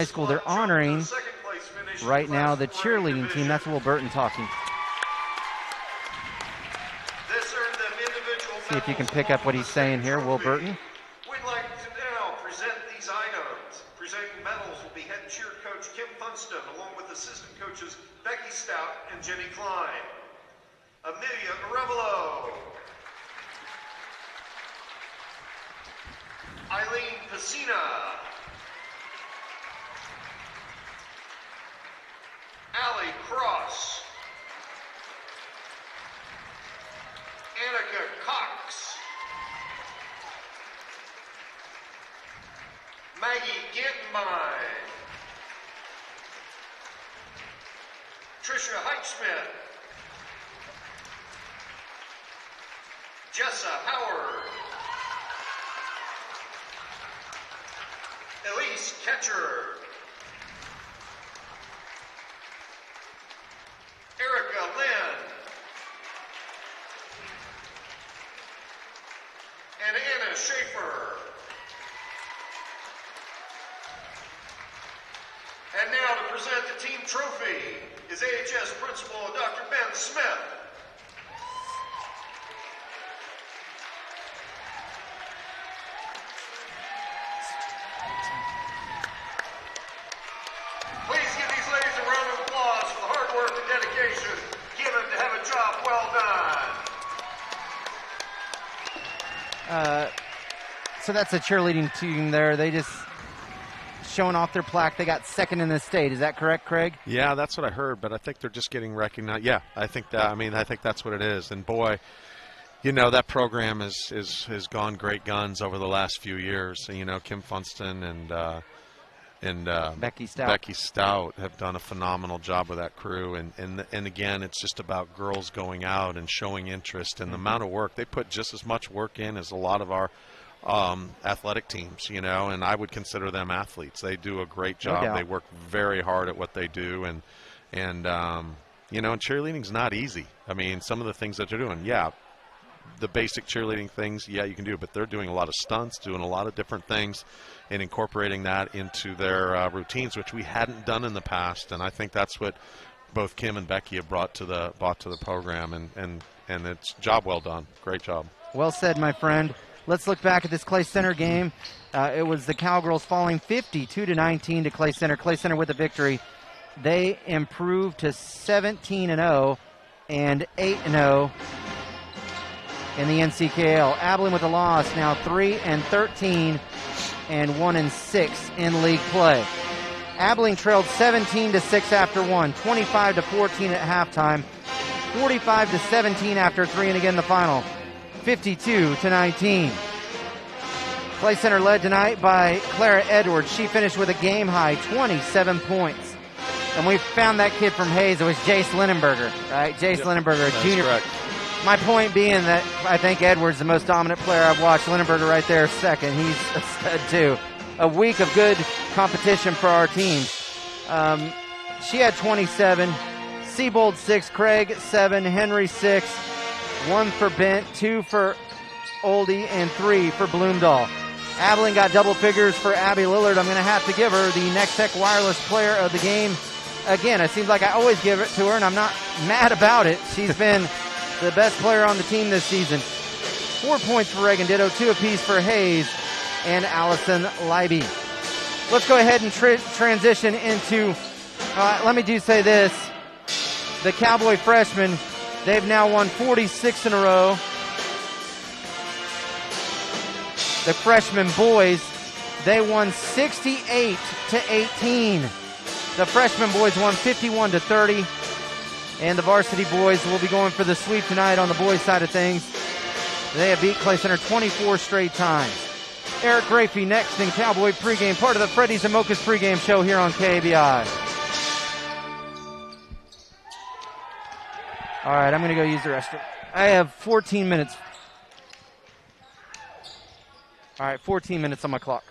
High School. They're honoring right now the cheerleading team. That's Will Burton talking. See if you can pick up what he's saying here, Will Burton. We'd like to now present these items. Presenting medals will be head cheer coach Kim Funston, along with assistant coaches Becky Stout and Jenny Klein. Amelia Arevalo. Eileen Pacina. Allie Cross. Annika Cox. Maggie Gittenbein. Tricia Heichschmidt. Jessa Howard. Elise Ketcher. Erica Lynn. And Anna Schaefer. And now to present the team trophy is AHS Principal Dr. Ben Smith. Please give these ladies a round of applause for the hard work and dedication given to have a job well done. So that's a cheerleading team there. They just showing off their plaque. They got second in the state. Is that correct, Craig? Yeah, that's what I heard, but I think they're just getting recognized. Yeah, I think that's what it is. And boy, you know, that program has gone great guns over the last few years. You know, Kim Funston and Becky Stout have done a phenomenal job with that crew. And again, it's just about girls going out and showing interest, and the amount of work. They put just as much work in as a lot of our athletic teams, you know, and I would consider them athletes. They do a great job. No doubt. They work very hard at what they do, and you know, and cheerleading's not easy. I mean, some of the things that they're doing, yeah, the basic cheerleading things, yeah, you can do, but they're doing a lot of stunts, doing a lot of different things, and incorporating that into their routines, which we hadn't done in the past. And I think that's what both Kim and Becky have brought to the program, and it's job well done. Great job. Well said, my friend. Let's look back at this Clay Center game. It was the Cowgirls falling 52-19 to Clay Center. Clay Center with the victory. They improved to 17-0 and 8-0 in the NCKL. Abilene with a loss, now 3-13 and 1-6 in league play. Abilene trailed 17-6 after 1, 25-14 at halftime, 45-17 after 3, and again the final. 52-19. Clay Center led tonight by Clara Edwards. She finished with a game-high 27 points. And we found that kid from Hayes. It was Jace Lindenberger, right? Jace Lindenberger, a junior. Correct. My point being that I think Edwards, the most dominant player I've watched. Lindenberger right there, second. He's a stud, too. A week of good competition for our team. She had 27. Seabold 6, Craig 7, Henry 6. 1 for Bent, 2 for Oldie, and 3 for Bloomdahl. Abilene got double figures for Abby Lillard. I'm going to have to give her the Next Tech Wireless Player of the Game. Again, it seems like I always give it to her, and I'm not mad about it. She's been the best player on the team this season. 4 points for Reagan Ditto, 2 apiece for Hayes and Allison Leiby. Let's go ahead and transition into, let me just say this, the Cowboy freshmen. They've now won 46 in a row. The freshman boys, they won 68-18. The freshman boys won 51-30. And the varsity boys will be going for the sweep tonight on the boys' side of things. They have beat Clay Center 24 straight times. Eric Grafey next in Cowboy pregame, part of the Freddy's and Mocha's pregame show here on KBI. All right, I'm going to go use the restroom. I have 14 minutes. All right, 14 minutes on my clock.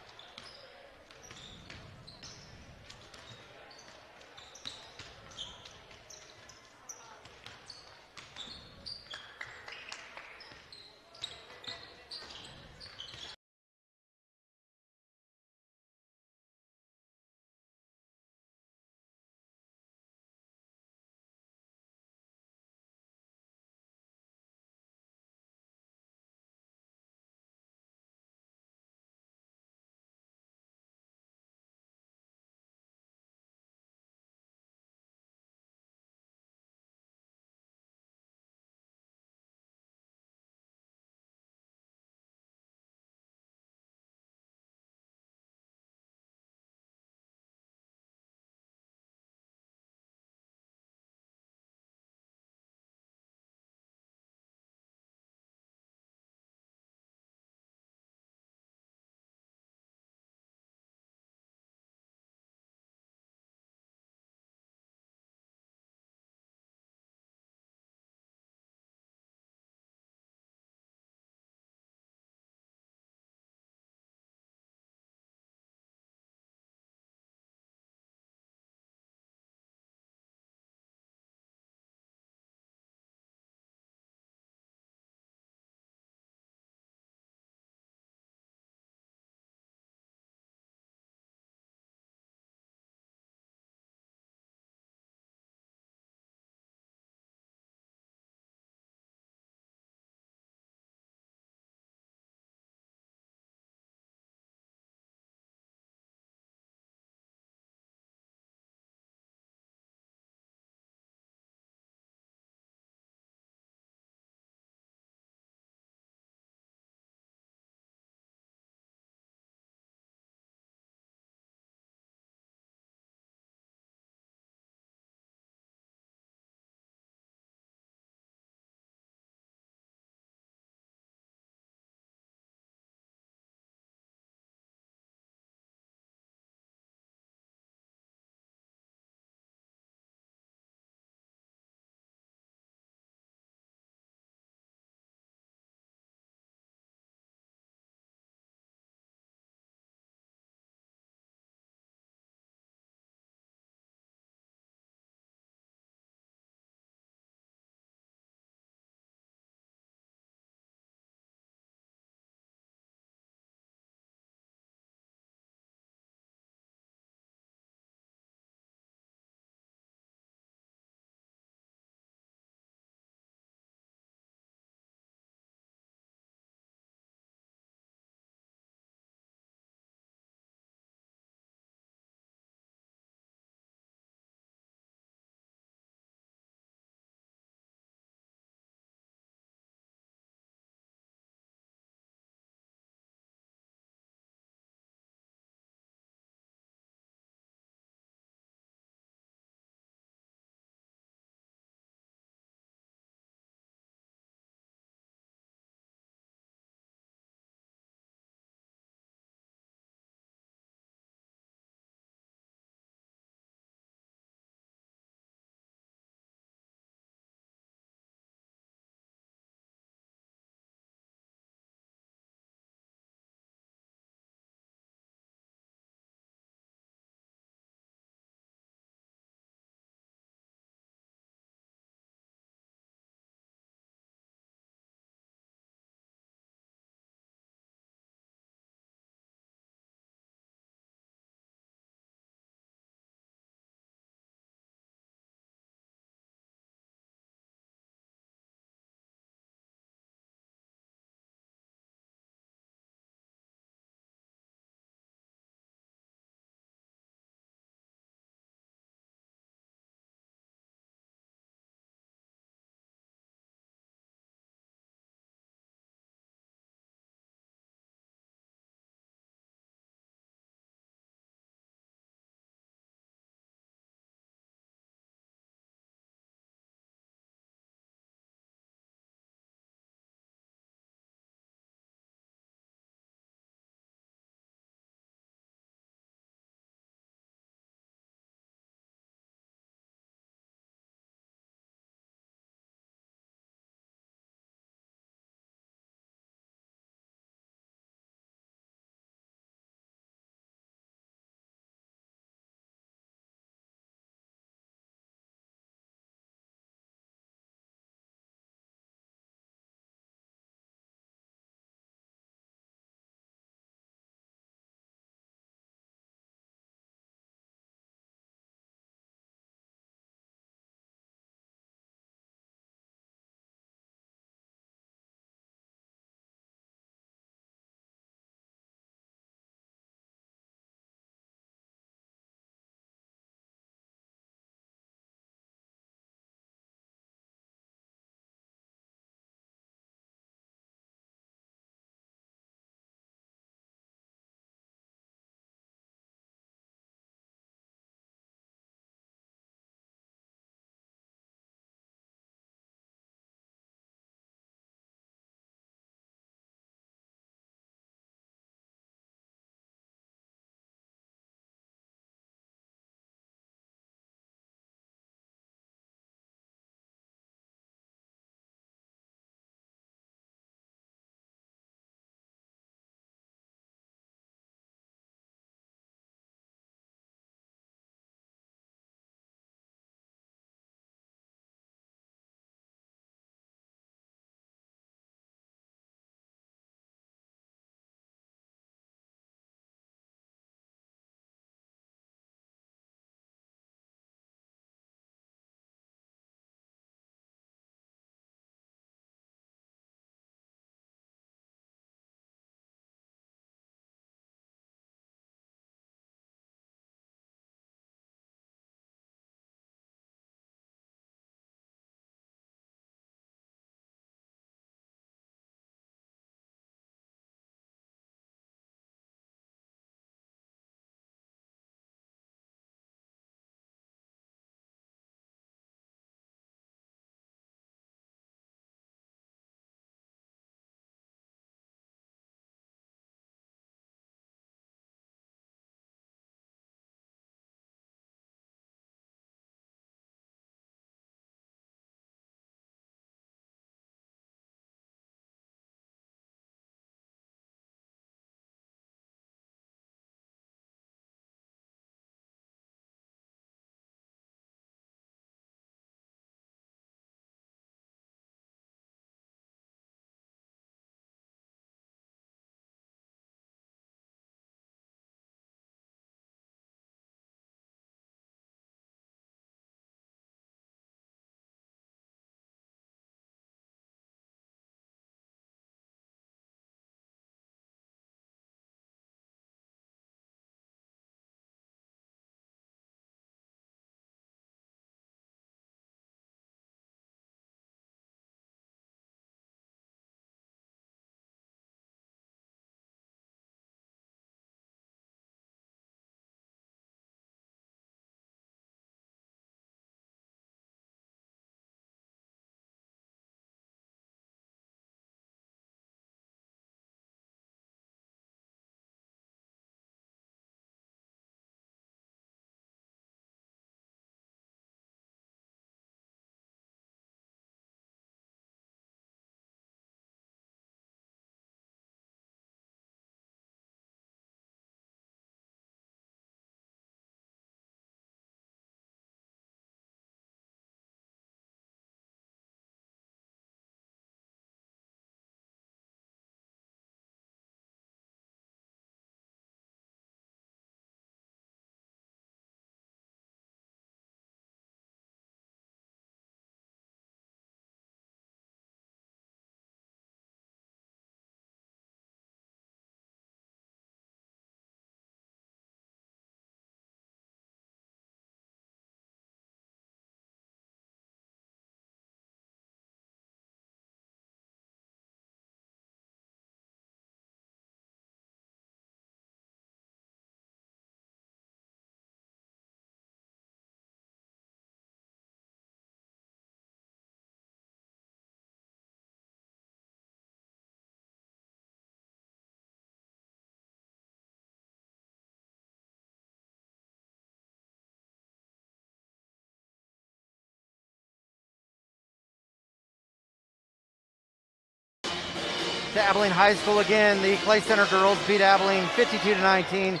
to Abilene High School again. The Clay Center girls beat Abilene 52-19,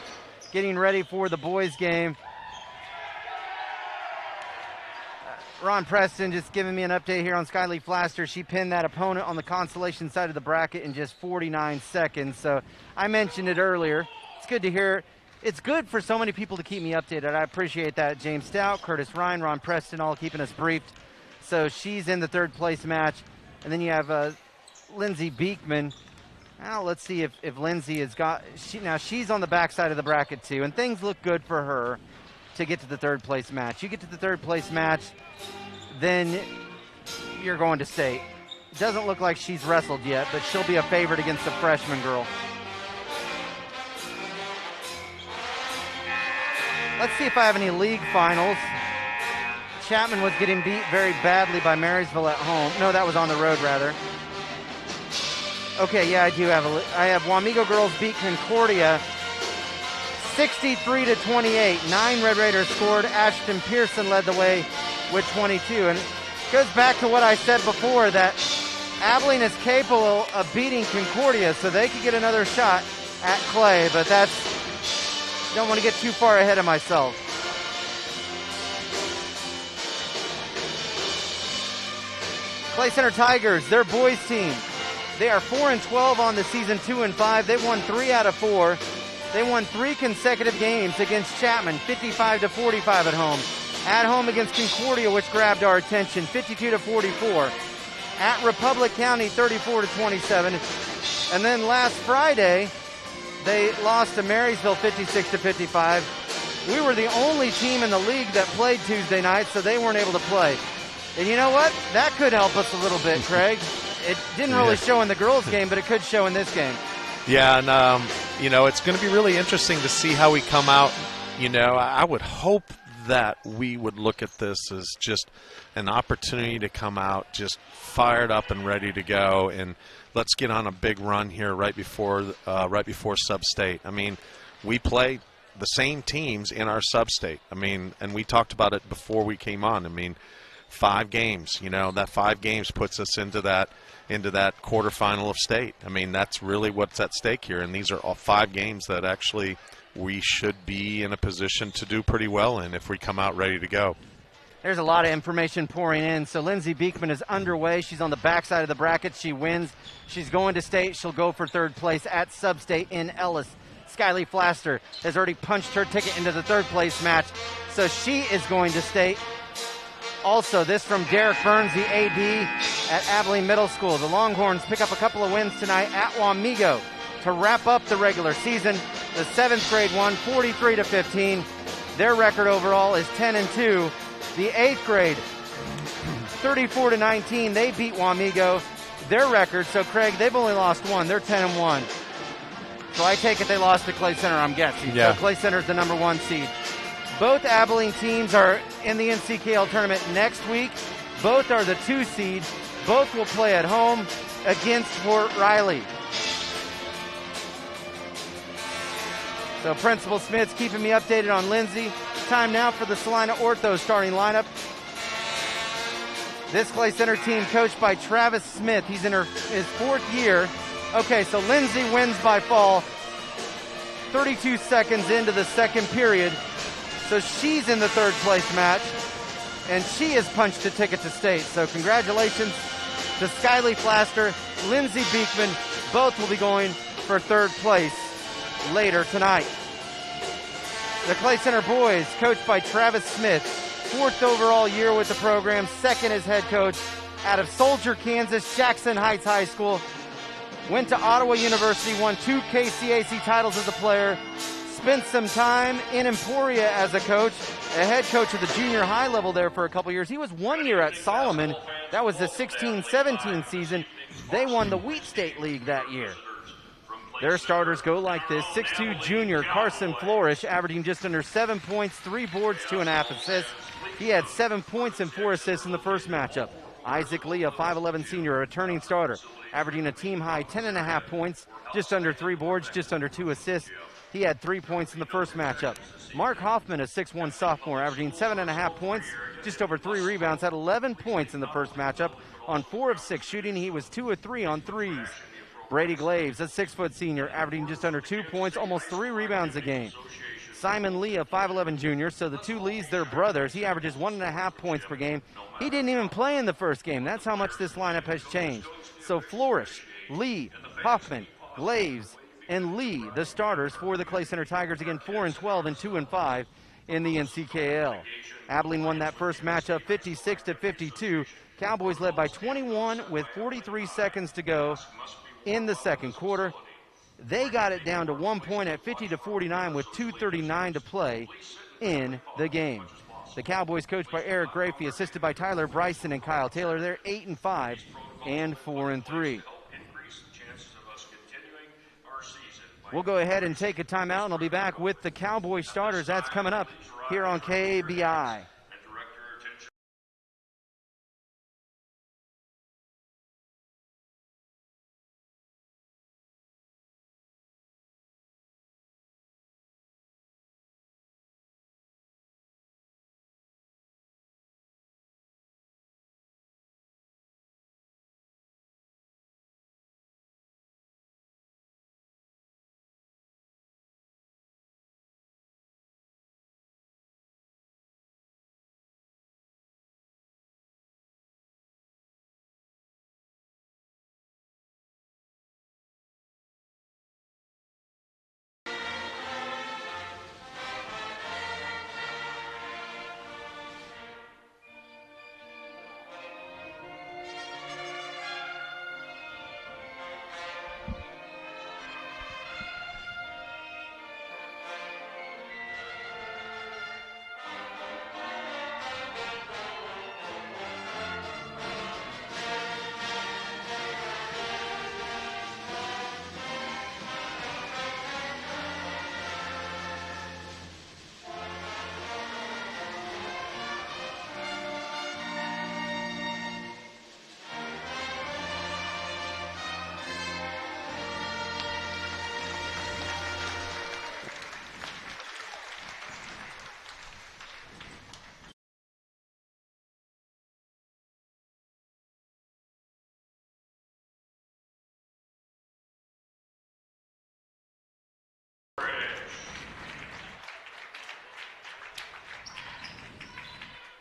getting ready for the boys game. Ron Preston just giving me an update here on Skyly Flaster. She pinned that opponent on the consolation side of the bracket in just 49 seconds. So I mentioned it earlier. It's good to hear. It's good for so many people to keep me updated. I appreciate that. James Stout, Curtis Ryan, Ron Preston, all keeping us briefed. So she's in the third place match. And then you have Lindsay Beekman. Now let's see if Lindsay has got, now she's on the backside of the bracket too, and things look good for her to get to the third place match. You get to the third place match, then you're going to state. It doesn't look like she's wrestled yet, but she'll be a favorite against the freshman girl. Let's see if I have any league finals. Chapman was getting beat very badly by Marysville at home. No, that was on the road, rather. Okay, yeah, I do have I have Wamego girls beat Concordia 63-28. 9 Red Raiders scored. Ashton Pearson led the way with 22. And it goes back to what I said before, that Abilene is capable of beating Concordia, so they could get another shot at Clay, but don't want to get too far ahead of myself. Clay Center Tigers, their boys team. They are 4-12 on the season, 2-5. They've won 3 out of 4. They won 3 consecutive games against Chapman, 55-45 at home. At home against Concordia, which grabbed our attention, 52-44. At Republic County, 34-27. And then last Friday, they lost to Marysville, 56-55. We were the only team in the league that played Tuesday night, so they weren't able to play. And you know what? That could help us a little bit, Craig. It didn't really show in the girls' game, but it could show in this game. Yeah, and, it's going to be really interesting to see how we come out. I would hope that we would look at this as just an opportunity to come out just fired up and ready to go, and let's get on a big run here right before sub-state. I mean, we play the same teams in our sub-state. I mean, and we talked about it before we came on. I mean, 5 games, that 5 games puts us into that quarterfinal of state. I mean, that's really what's at stake here, and these are all 5 games that actually we should be in a position to do pretty well in if we come out ready to go. There's a lot of information pouring in. So Lindsay Beekman is underway. She's on the backside of the bracket. She wins. She's going to state. She'll go for third place at sub-state in Ellis. Skyly Flaster has already punched her ticket into the third place match, so she is going to state. Also, this from Derek Burns, the AD at Abilene Middle School. The Longhorns pick up a couple of wins tonight at Wamego to wrap up the regular season. The 7th grade won 43-15. Their record overall is 10-2. The 8th grade, 34-19. They beat Wamego. Their record, so Craig, they've only lost 1. They're 10-1. So I take it they lost to Clay Center, I'm guessing. Yeah. So Clay Center's the number 1 seed. Both Abilene teams are in the NCKL tournament next week. Both are the 2 seed. Both will play at home against Fort Riley. So Principal Smith's keeping me updated on Lindsay. Time now for the Salina Ortho starting lineup. This Clay Center team coached by Travis Smith. He's in his 4th year. Okay, so Lindsay wins by fall. 32 seconds into the second period. So she's in the third place match, and she has punched a ticket to state. So congratulations to Skyly Flaster, Lindsay Beekman. Both will be going for third place later tonight. The Clay Center boys, coached by Travis Smith, 4th overall year with the program, 2nd as head coach out of Soldier, Kansas, Jackson Heights High School. Went to Ottawa University, won 2 KCAC titles as a player. Spent some time in Emporia as a coach, a head coach of the junior high level there for a couple years. He was 1 year at Solomon. That was the 16-17 season. They won the Wheat State League that year. Their starters go like this. 6'2 junior Carson Flourish, averaging just under 7 points, 3 boards, 2.5 assists. He had 7 points and 4 assists in the first matchup. Isaac Lee, a 5'11 senior, a returning starter, averaging a team high 10.5 points, just under 3 boards, just under 2 assists. He had 3 points in the first matchup. Mark Hoffman, a 6'1 sophomore, averaging 7.5 points, just over 3 rebounds, had 11 points in the first matchup on 4 of 6 shooting. He was 2 of 3 on threes. Brady Glaves, a 6-foot senior, averaging just under 2 points, almost 3 rebounds a game. Simon Lee, a 5'11 junior, so the two Lees, they're brothers. He averages 1.5 points per game. He didn't even play in the first game. That's how much this lineup has changed. So Flourish, Lee, Hoffman, Glaves, and Lee, the starters for the Clay Center Tigers. Again, 4-12 and 2-5 in the NCKL. Abilene won that first matchup 56-52. Cowboys led by 21 with 43 seconds to go in the second quarter. They got it down to 1 point at 50-49 with 2:39 to play in the game. The Cowboys, coached by Eric Grafey, assisted by Tyler Bryson and Kyle Taylor. They're 8-5 and 4-3. We'll go ahead and take a timeout, and I'll be back with the Cowboy starters. That's coming up here on KBI.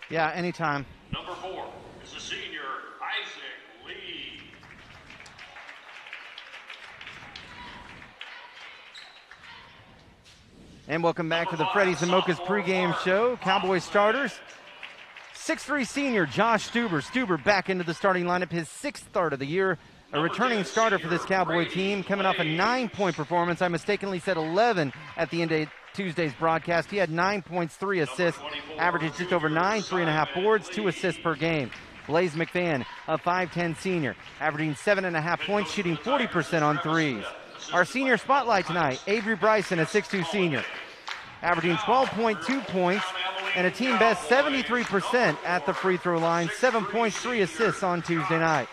Yeah, anytime. Number 4 is the senior, Isaac Lee. And welcome back to the Freddy's and Mocha's pregame show. Cowboys starters. 6'3 senior Josh Stuber. Stuber back into the starting lineup, his 6th start of the year. A returning starter for this Cowboy team, coming off a 9-point performance. I mistakenly said 11 at the end of Tuesday's broadcast. He had 9 points, 3 assists, averages just over 9, 3.5 boards, 2 assists per game. Blaze McFan, a 5'10 senior, averaging 7.5 points, shooting 40% on threes. Our senior spotlight tonight, Avery Bryson, a 6'2 senior, averaging 12.2 points and a team best 73% at the free throw line, 7 points, 3 assists on Tuesday night.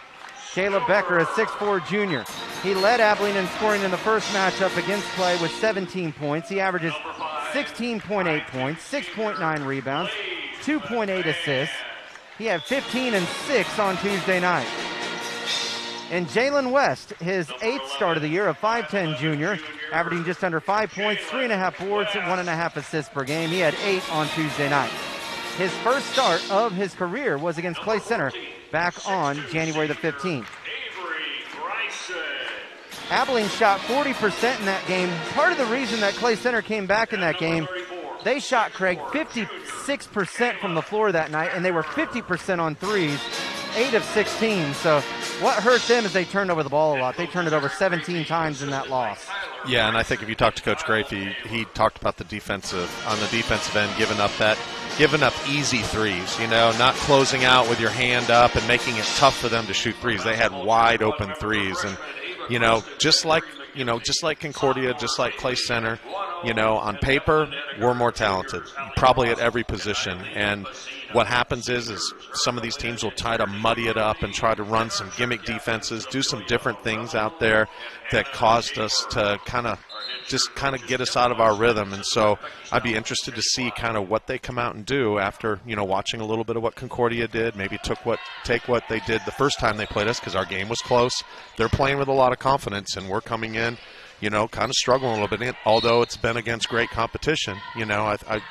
Caleb Becker, a 6'4 junior. He led Abilene in scoring in the first matchup against Clay with 17 points. He averages 16.8 points, 6.9 rebounds, 2.8 assists. He had 15 and 6 on Tuesday night. And Jalen West, his 8th start of the year, a 5'10 junior, averaging just under 5 points, 3.5 boards, and 1.5 assists per game. He had 8 on Tuesday night. His first start of his career was against Clay Center back on January the 15th. Abilene shot 40% in that game. Part of the reason that Clay Center came back in that game, they shot, Craig, 56% from the floor that night, and they were 50% on threes, 8 of 16. So what hurt them is they turned over the ball a lot. They turned it over 17 times in that loss. Yeah, and I think if you talk to Coach Grafey, he talked about on the defensive end, giving up easy threes, not closing out with your hand up and making it tough for them to shoot threes. They had wide open threes, and just like Concordia, just like Clay Center, on paper, we're more talented, probably at every position. And what happens is some of these teams will try to muddy it up and try to run some gimmick defenses, do some different things out there that caused us to kind of get us out of our rhythm. And so I'd be interested to see kind of what they come out and do after, watching a little bit of what Concordia did, maybe take what they did the first time they played us, because our game was close. They're playing with a lot of confidence, and we're coming in, kind of struggling a little bit, although it's been against great competition. I'd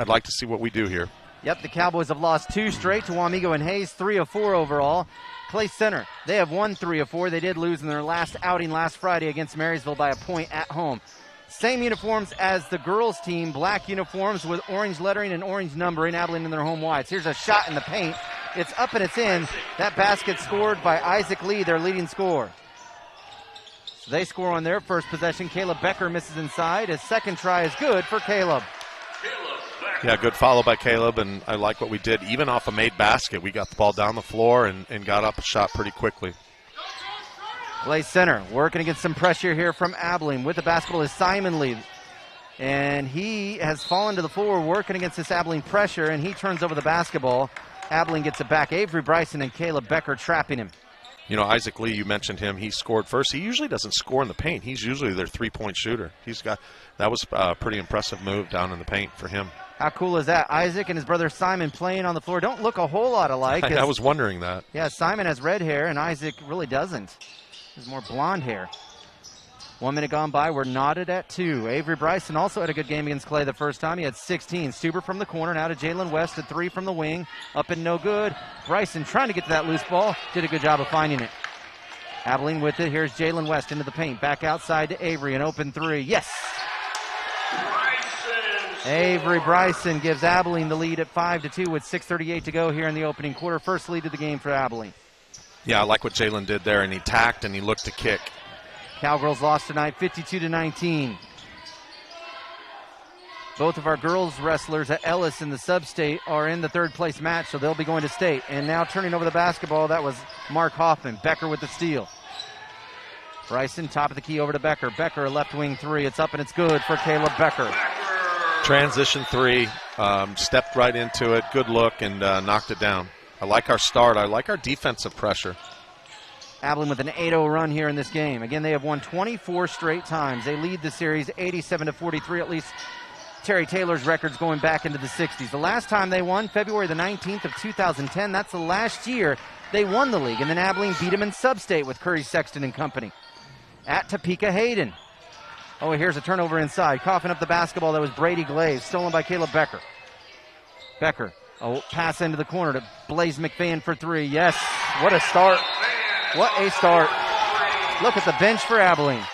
like to see what we do here. Yep, the Cowboys have lost 2 straight to Wamego and Hayes, 3 of 4 overall. Clay Center, they have won 3 of 4. They did lose in their last outing last Friday against Marysville by a point at home. Same uniforms as the girls' team, black uniforms with orange lettering and orange numbering, Abilene in their home whites. Here's a shot in the paint. It's up and it's in. That basket scored by Isaac Lee, their leading scorer. So they score on their first possession. Caleb Becker misses inside. His second try is good for Caleb. Yeah, good follow by Caleb, and I like what we did. Even off a made basket, we got the ball down the floor and got up a shot pretty quickly. Clay Center working against some pressure here from Abilene. With the basketball is Simon Lee. And he has fallen to the floor working against this Abilene pressure, and he turns over the basketball. Abilene gets it back. Avery Bryson and Caleb Becker trapping him. Isaac Lee, you mentioned him. He scored first. He usually doesn't score in the paint. He's usually their three-point shooter. That was a pretty impressive move down in the paint for him. How cool is that? Isaac and his brother Simon playing on the floor don't look a whole lot alike. I was wondering that. Yeah, Simon has red hair, and Isaac really doesn't. There's more blonde hair. 1 minute gone by. We're knotted at 2. Avery Bryson also had a good game against Clay the first time. He had 16. Stuber from the corner. Now to Jalen West at 3 from the wing. Up and no good. Bryson trying to get to that loose ball. Did a good job of finding it. Abilene with it. Here's Jalen West into the paint. Back outside to Avery. An open 3. Yes! Avery Bryson gives Abilene the lead at 5-2 with 6:38 to go here in the opening quarter. First lead of the game for Abilene. Yeah, I like what Jalen did there, and he tacked and he looked to kick. Cowgirls lost tonight 52-19. Both of our girls wrestlers at Ellis in the sub-state are in the third place match, so they'll be going to state. And now turning over the basketball, that was Mark Hoffman. Becker with the steal. Bryson, top of the key over to Becker. Becker, a left wing 3. It's up and it's good for Caleb Becker. Transition 3, stepped right into it, good look, and knocked it down. I like our start. I like our defensive pressure. Abilene with an 8-0 run here in this game. Again, they have won 24 straight times. They lead the series 87-43, at least Terry Taylor's records going back into the 60s. The last time they won, February the 19th of 2010, that's the last year they won the league. And then Abilene beat them in sub-state with Curry Sexton and company. At Topeka Hayden. Oh, here's a turnover inside. Coughing up the basketball. That was Brady Glaze, stolen by Caleb Becker. Becker, a pass into the corner to Blaze McFadden for 3. Yes, what a start. What a start. Look at the bench for Abilene.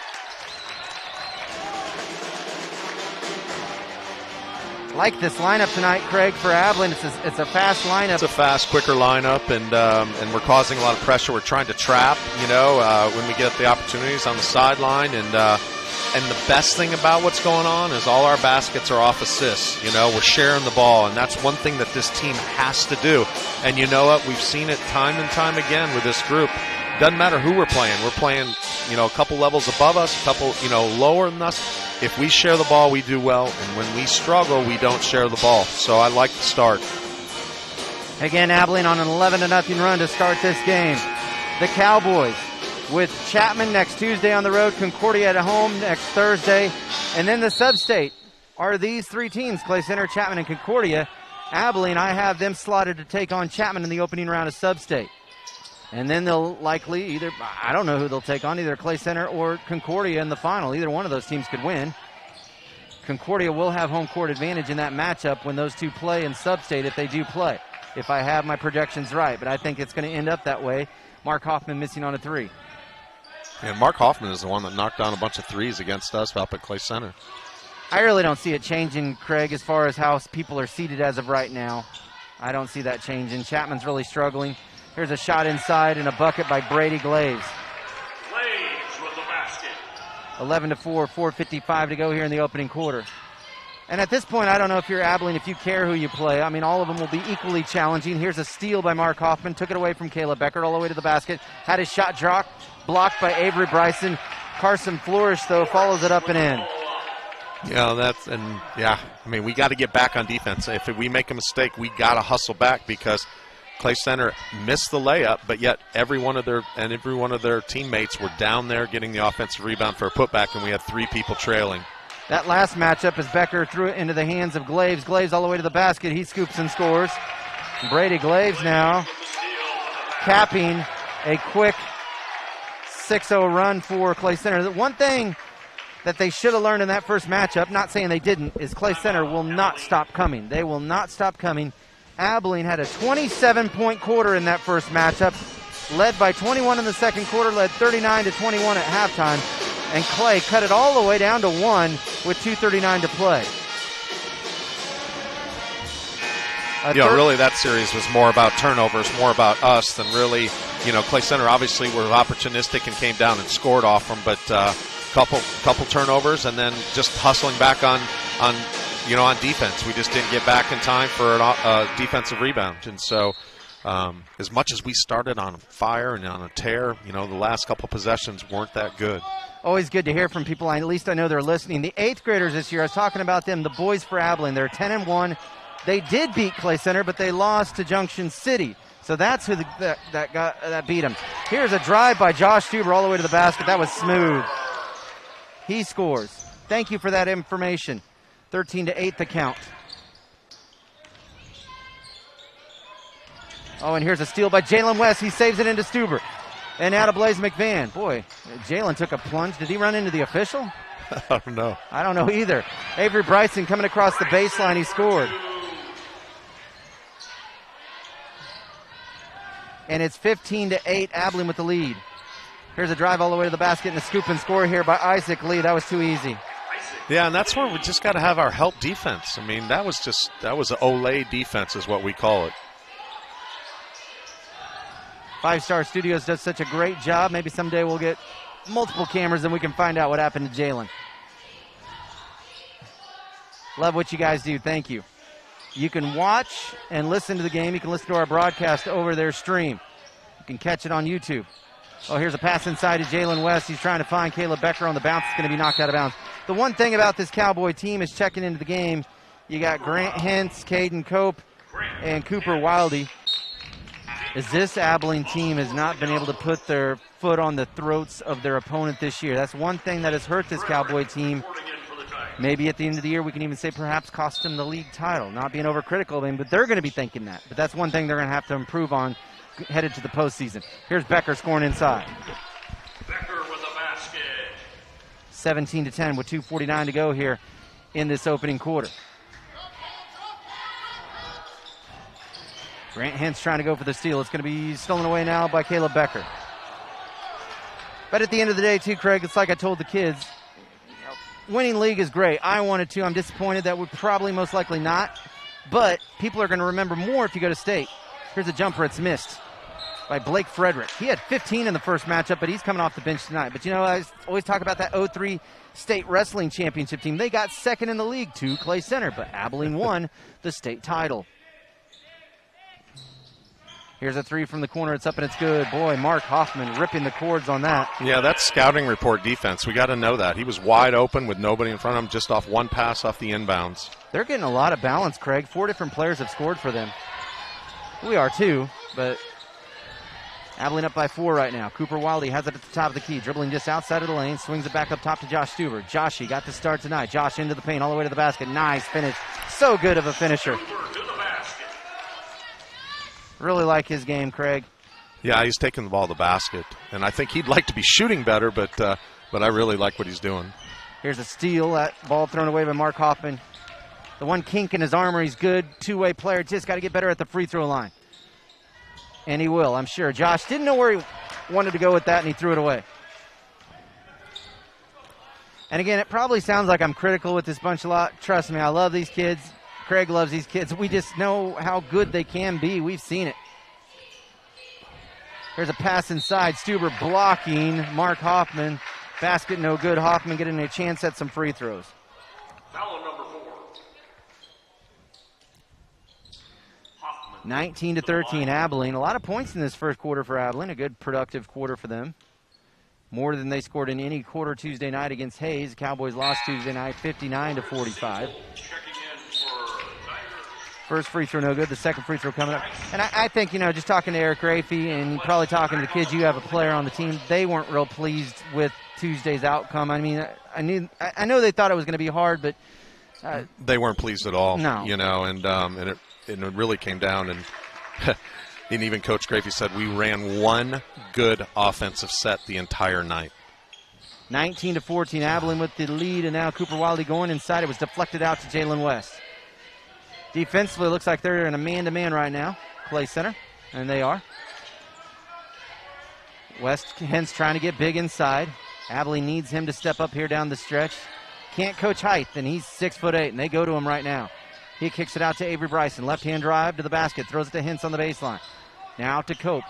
Like this lineup tonight, Craig, for Abilene. It's a fast lineup. It's a fast, quicker lineup, and we're causing a lot of pressure. We're trying to trap, when we get the opportunities on the sideline, and the best thing about what's going on is all our baskets are off assists. We're sharing the ball, and that's one thing that this team has to do. And you know what? We've seen it time and time again with this group. Doesn't matter who we're playing. We're playing, a couple levels above us, a couple, lower than us. If we share the ball, we do well. And when we struggle, we don't share the ball. So I like the start. Again, Abilene on an 11-0 run to start this game. The Cowboys with Chapman next Tuesday on the road, Concordia at home next Thursday, and then the sub-state are these 3 teams, Clay Center, Chapman, and Concordia. Abilene, I have them slotted to take on Chapman in the opening round of sub-state. And then they'll likely I don't know who they'll take on, either Clay Center or Concordia in the final. Either one of those teams could win. Concordia will have home court advantage in that matchup when those two play in sub-state, if they do play, if I have my projections right. But I think it's going to end up that way. Mark Hoffman missing on a 3. And Mark Hoffman is the one that knocked down a bunch of 3s against us up at Clay Center. I really don't see it changing, Craig, as far as how people are seated as of right now. I don't see that changing. Chapman's really struggling. Here's a shot inside and a bucket by Brady Glaze. Glaze with the basket. 11-4, 4:55 to go here in the opening quarter. And at this point, I don't know if you're Abilene, if you care who you play. I mean, all of them will be equally challenging. Here's a steal by Mark Hoffman. Took it away from Caleb Becker all the way to the basket. Had his shot blocked by Avery Bryson. Carson Flourish, though, follows it up and in. You know, I mean, we got to get back on defense. If we make a mistake, we got to hustle back because Clay Center missed the layup, but yet every one of their teammates were down there getting the offensive rebound for a putback, and we had 3 people trailing. That last matchup as Becker threw it into the hands of Glaves. Glaves all the way to the basket. He scoops and scores. Brady Glaves now capping a quick 6-0 run for Clay Center. The one thing that they should have learned in that first matchup, not saying they didn't, is Clay Center will not stop coming. They will not stop coming. Abilene had a 27-point quarter in that first matchup, led by 21 in the second quarter, led 39-21 at halftime, and Clay cut it all the way down to 1 with 2:39 to play. Really that series was more about turnovers, more about us than really, Clay Center obviously were opportunistic and came down and scored off them, but couple turnovers and then just hustling back on defense. We just didn't get back in time for a defensive rebound. And so as much as we started on fire and on a tear, the last couple possessions weren't that good. Always good to hear from people. At least I know they're listening. The 8th graders this year, I was talking about them, the boys for Abilene. They're 10-1. They did beat Clay Center, but they lost to Junction City. So that's who that beat them. Here's a drive by Josh Stuber all the way to the basket. That was smooth. He scores. Thank you for that information. 13-8 the count. Oh, and here's a steal by Jalen West. He saves it into Stuber. And out of Blaze McVan. Boy, Jalen took a plunge. Did he run into the official? I don't know. I don't know either. Avery Bryson coming across the baseline. He scored. And it's 15-8, Abilene with the lead. Here's a drive all the way to the basket and a scoop and score here by Isaac Lee. That was too easy. Yeah, and that's where we just got to have our help defense. I mean, that was an Olay defense is what we call it. 5 Star Studios does such a great job. Maybe someday we'll get multiple cameras and we can find out what happened to Jalen. Love what you guys do. Thank you. You can watch and listen to the game. You can listen to our broadcast over their stream. You can catch it on YouTube. Oh, here's a pass inside to Jalen West. He's trying to find Caleb Becker on the bounce. It's going to be knocked out of bounds. The one thing about this Cowboy team is checking into the game. You got Grant Hentz, Caden Cope, and Cooper Wildy. Is this Abilene team has not been able to put their foot on the throats of their opponent this year. That's one thing that has hurt this Cowboy team. Maybe at the end of the year we can even say perhaps cost them the league title. Not being overcritical of them, but they're going to be thinking that. But that's one thing they're going to have to improve on headed to the postseason. Here's Becker scoring inside. Becker with a basket. 17-10 with 2:49 to go here in this opening quarter. Grant Hentz trying to go for the steal. It's going to be stolen away now by Caleb Becker. But at the end of the day, too, Craig, it's like I told the kids, winning league is great. I wanted to. I'm disappointed that we're probably most likely not. But people are going to remember more if you go to state. Here's a jumper. It's missed by Blake Frederick. He had 15 in the first matchup, but he's coming off the bench tonight. But, I always talk about that 03 state wrestling championship team. They got second in the league to Clay Center, but Abilene won the state title. Here's a 3 from the corner. It's up and it's good. Boy, Mark Hoffman ripping the cords on that. Yeah, that's scouting report defense. We got to know that. He was wide open with nobody in front of him, just off one pass off the inbounds. They're getting a lot of balance, Craig. 4 different players have scored for them. We are too, but Abilene up by 4 right now. Cooper Wildy has it at the top of the key, dribbling just outside of the lane, swings it back up top to Josh Stuber. Joshy got the start tonight. Josh into the paint, all the way to the basket. Nice finish. So good of a finisher. Really like his game, Craig. Yeah, he's taking the ball to the basket, and I think he'd like to be shooting better, but I really like what he's doing. Here's a steal. That ball thrown away by Mark Hoffman. The one kink in his armor, he's good. Two-way player, just got to get better at the free throw line. And he will, I'm sure. Josh didn't know where he wanted to go with that, and he threw it away. And again, it probably sounds like I'm critical with this bunch a lot. Trust me, I love these kids. Craig loves these kids. We just know how good they can be. We've seen it. Here's a pass inside. Stuber blocking Mark Hoffman. Basket no good. Hoffman getting a chance at some free throws. Foul number 4. 19-13, Abilene. A lot of points in this first quarter for Abilene. A good productive quarter for them. more than they scored in any quarter Tuesday night against Hayes. The Cowboys lost Tuesday night 59-45. Checking in for Tiger. First free throw no good. The second free throw coming up. And I think, just talking to Eric Rafey and probably talking to the kids, you have a player on the team, they weren't real pleased with Tuesday's outcome. I mean, I know they thought it was going to be hard, but they weren't pleased at all. No. And it really came down, and and even Coach Grafey said we ran one good offensive set the entire night. 19-14, Abilene with the lead, and now Cooper Wiley going inside. It was deflected out to Jalen West. Defensively, it looks like they're in a man-to-man right now, Clay Center, and they are. West hence trying to get big inside. Abilene needs him to step up here down the stretch. Can't coach height, and he's 6'8", and they go to him right now. He kicks it out to Avery Bryson. Left-hand drive to the basket. Throws it to Hintz on the baseline. Now to Cope.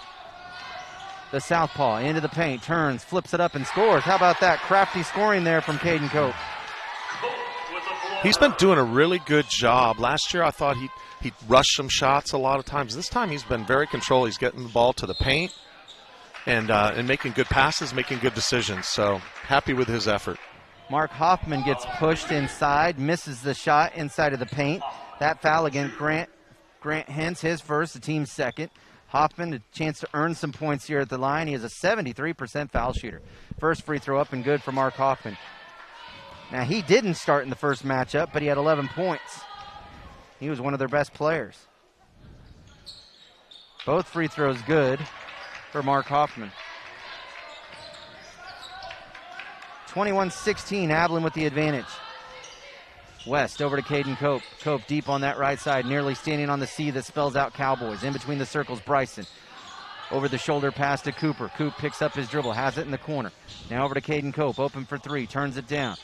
The southpaw into the paint. Turns, flips it up, and scores. How about that? Crafty scoring there from Caden Cope. He's been doing a really good job. Last year I thought he'd rush some shots a lot of times. This time he's been very controlled. He's getting the ball to the paint and making good passes, making good decisions. So happy with his effort. Mark Hoffman gets pushed inside, misses the shot inside of the paint. That foul against Grant Hintz, his first, the team's second. Hoffman, a chance to earn some points here at the line. He is a 73% foul shooter. First free throw up and good for Mark Hoffman. Now, he didn't start in the first matchup, but he had 11 points. He was one of their best players. Both free throws good for Mark Hoffman. 21-16, Abilene with the advantage. West over to Caden Cope. Cope deep on that right side, nearly standing on the C that spells out Cowboys. In between the circles, Bryson. Over the shoulder pass to Cooper. Coop picks up his dribble, has it in the corner. Now over to Caden Cope, open for three, turns it down.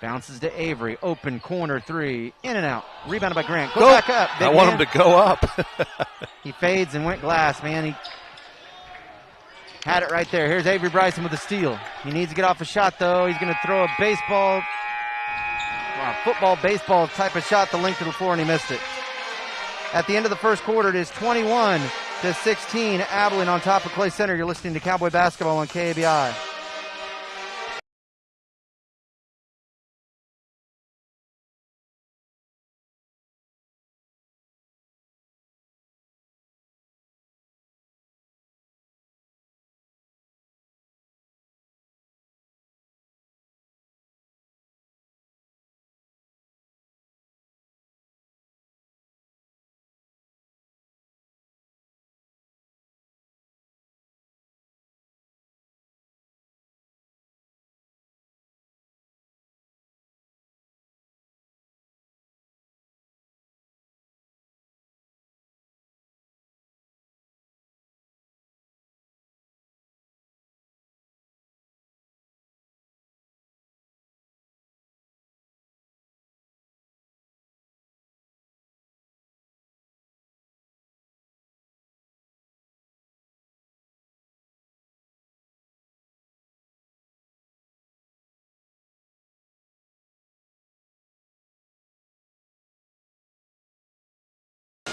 Bounces to Avery, open corner three, in and out. Rebounded by Grant. Go back up. I want him to go up. He fades and went glass, man. He had it right there. Here's Avery Bryson with a steal. He needs to get off a shot, though. He's going to throw a football, baseball type of shot the length of the floor, and he missed it. At the end of the first quarter, it is 21-16. Abilene on top of Clay Center. You're listening to Cowboy Basketball on KABI.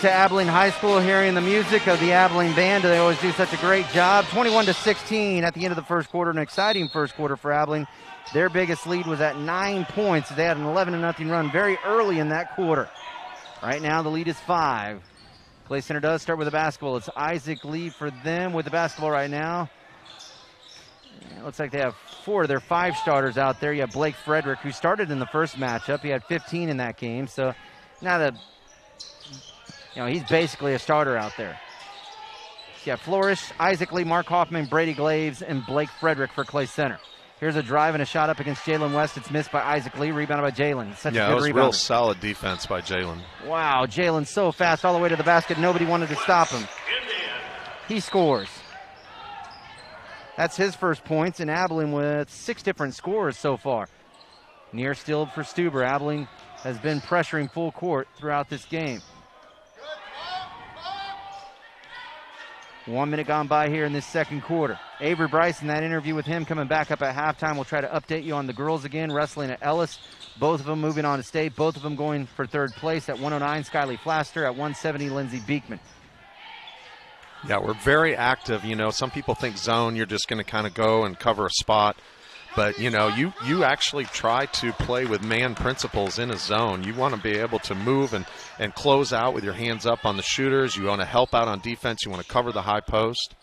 To Abilene High School, hearing the music of the Abilene band. They always do such a great job. 21-16 at the end of the first quarter. An exciting first quarter for Abilene. Their biggest lead was at 9 points. They had an 11-0 run very early in that quarter. Right now the lead is 5. Clay Center does start with the basketball. It's Isaac Lee for them with the basketball right now. It looks like they have 4 of their 5 starters out there. You have Blake Frederick, who started in the first matchup. He had 15 in that game. So now he's basically a starter out there. Yeah, Flourish, Isaac Lee, Mark Hoffman, Brady Glaves, and Blake Frederick for Clay Center. Here's a drive and a shot up against Jalen West. It's missed by Isaac Lee, rebounded by Jalen. Such a good it was rebounder. Real solid defense by Jalen. Wow, Jalen so fast all the way to the basket. Nobody wanted to stop him. He scores. That's his first points, and Abilene with 6 different scorers so far. Near steal for Stuber. Abilene has been pressuring full court throughout this game. 1 minute gone by here in this second quarter. Avery Bryson, that interview with him coming back up at halftime. We'll try to update you on the girls again, wrestling at Ellis. Both of them moving on to state. Both of them going for third place. At 109, Skyly Flaster. At 170, Lindsey Beekman. Yeah, we're very active. You know, some people think zone, you're just going to kind of go and cover a spot. But, you know, you actually try to play with man principles in a zone. You want to be able to move and close out with your hands up on the shooters. You want to help out on defense. You want to cover the high post.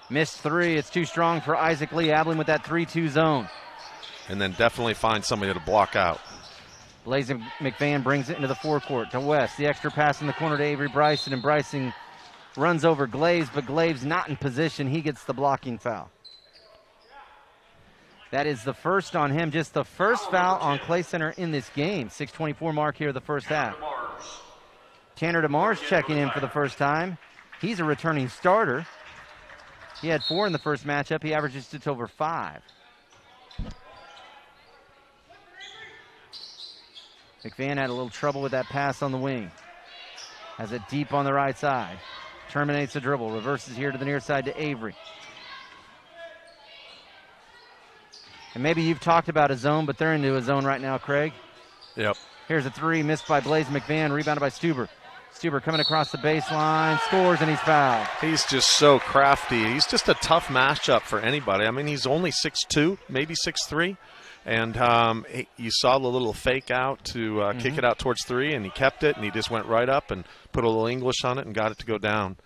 Missed three. It's too strong for Isaac Lee. Abilene with that 3-2 zone. And then definitely find somebody to block out. Blaze McVan brings it into the forecourt to West. The extra pass in the corner to Avery Bryson, and Bryson runs over Glaves, but Glaves not in position. He gets the blocking foul. That is the first on him, just the first foul on Clay Center in this game. 6:24 mark here, the first half. Tanner DeMars checking in for the first time. He's a returning starter. He had 4 in the first matchup. He averages just over 5. McVan had a little trouble with that pass on the wing. Has it deep on the right side. Terminates the dribble. Reverses here to the near side to Avery. And maybe you've talked about a zone, but they're into a zone right now, Craig. Yep. Here's a 3 missed by Blaze McVan, rebounded by Stuber. Stuber coming across the baseline, scores, and he's fouled. He's just so crafty. He's just a tough matchup for anybody. I mean, he's only 6'2", maybe 6'3". And you saw the little fake out to kick it out towards 3, and he kept it, and he just went right up and put a little English on it and got it to go down.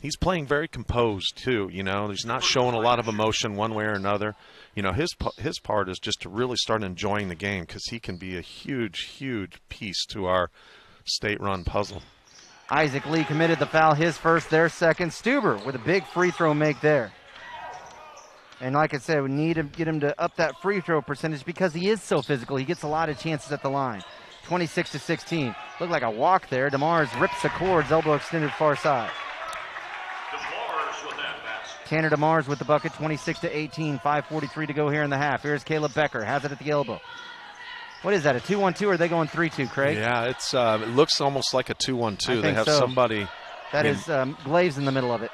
He's playing very composed, too, you know. He's not showing a lot of emotion one way or another. You know, his part is just to really start enjoying the game because he can be a huge, huge piece to our state-run puzzle. Isaac Lee committed the foul, his first, their second. Stuber with a big free throw make there. And like I said, we need to get him to up that free throw percentage because he is so physical. He gets a lot of chances at the line. 26-16. Looked like a walk there. DeMars rips the cords, elbow extended far side. Tanner DeMars with the bucket, 26-18, 5:43 to go here in the half. Here's Caleb Becker, has it at the elbow. What is that, a 2-1-2, or are they going 3-2, Craig? Yeah, it looks almost like a 2-1-2. They have somebody. That is Glaves in the middle of it.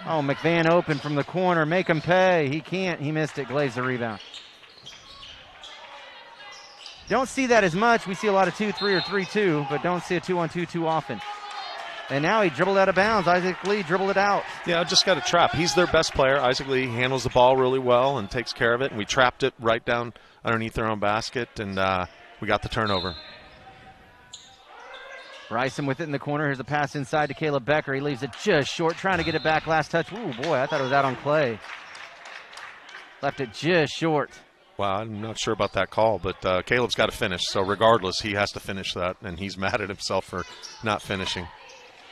Oh, McVan open from the corner, make him pay. He can't, he missed it, Glaves the rebound. Don't see that as much. We see a lot of 2-3 or 3-2, but don't see a 2-1-2 too often. And now he dribbled out of bounds. Isaac Lee dribbled it out. Yeah, just got a trap. He's their best player. Isaac Lee handles the ball really well and takes care of it. And we trapped it right down underneath their own basket, and we got the turnover. Bryson with it in the corner. Here's a pass inside to Caleb Becker. He leaves it just short, trying to get it back. Last touch. Ooh, boy, I thought it was out on Clay. Left it just short. Wow, I'm not sure about that call, but Caleb's got to finish. So regardless, he has to finish that, and he's mad at himself for not finishing.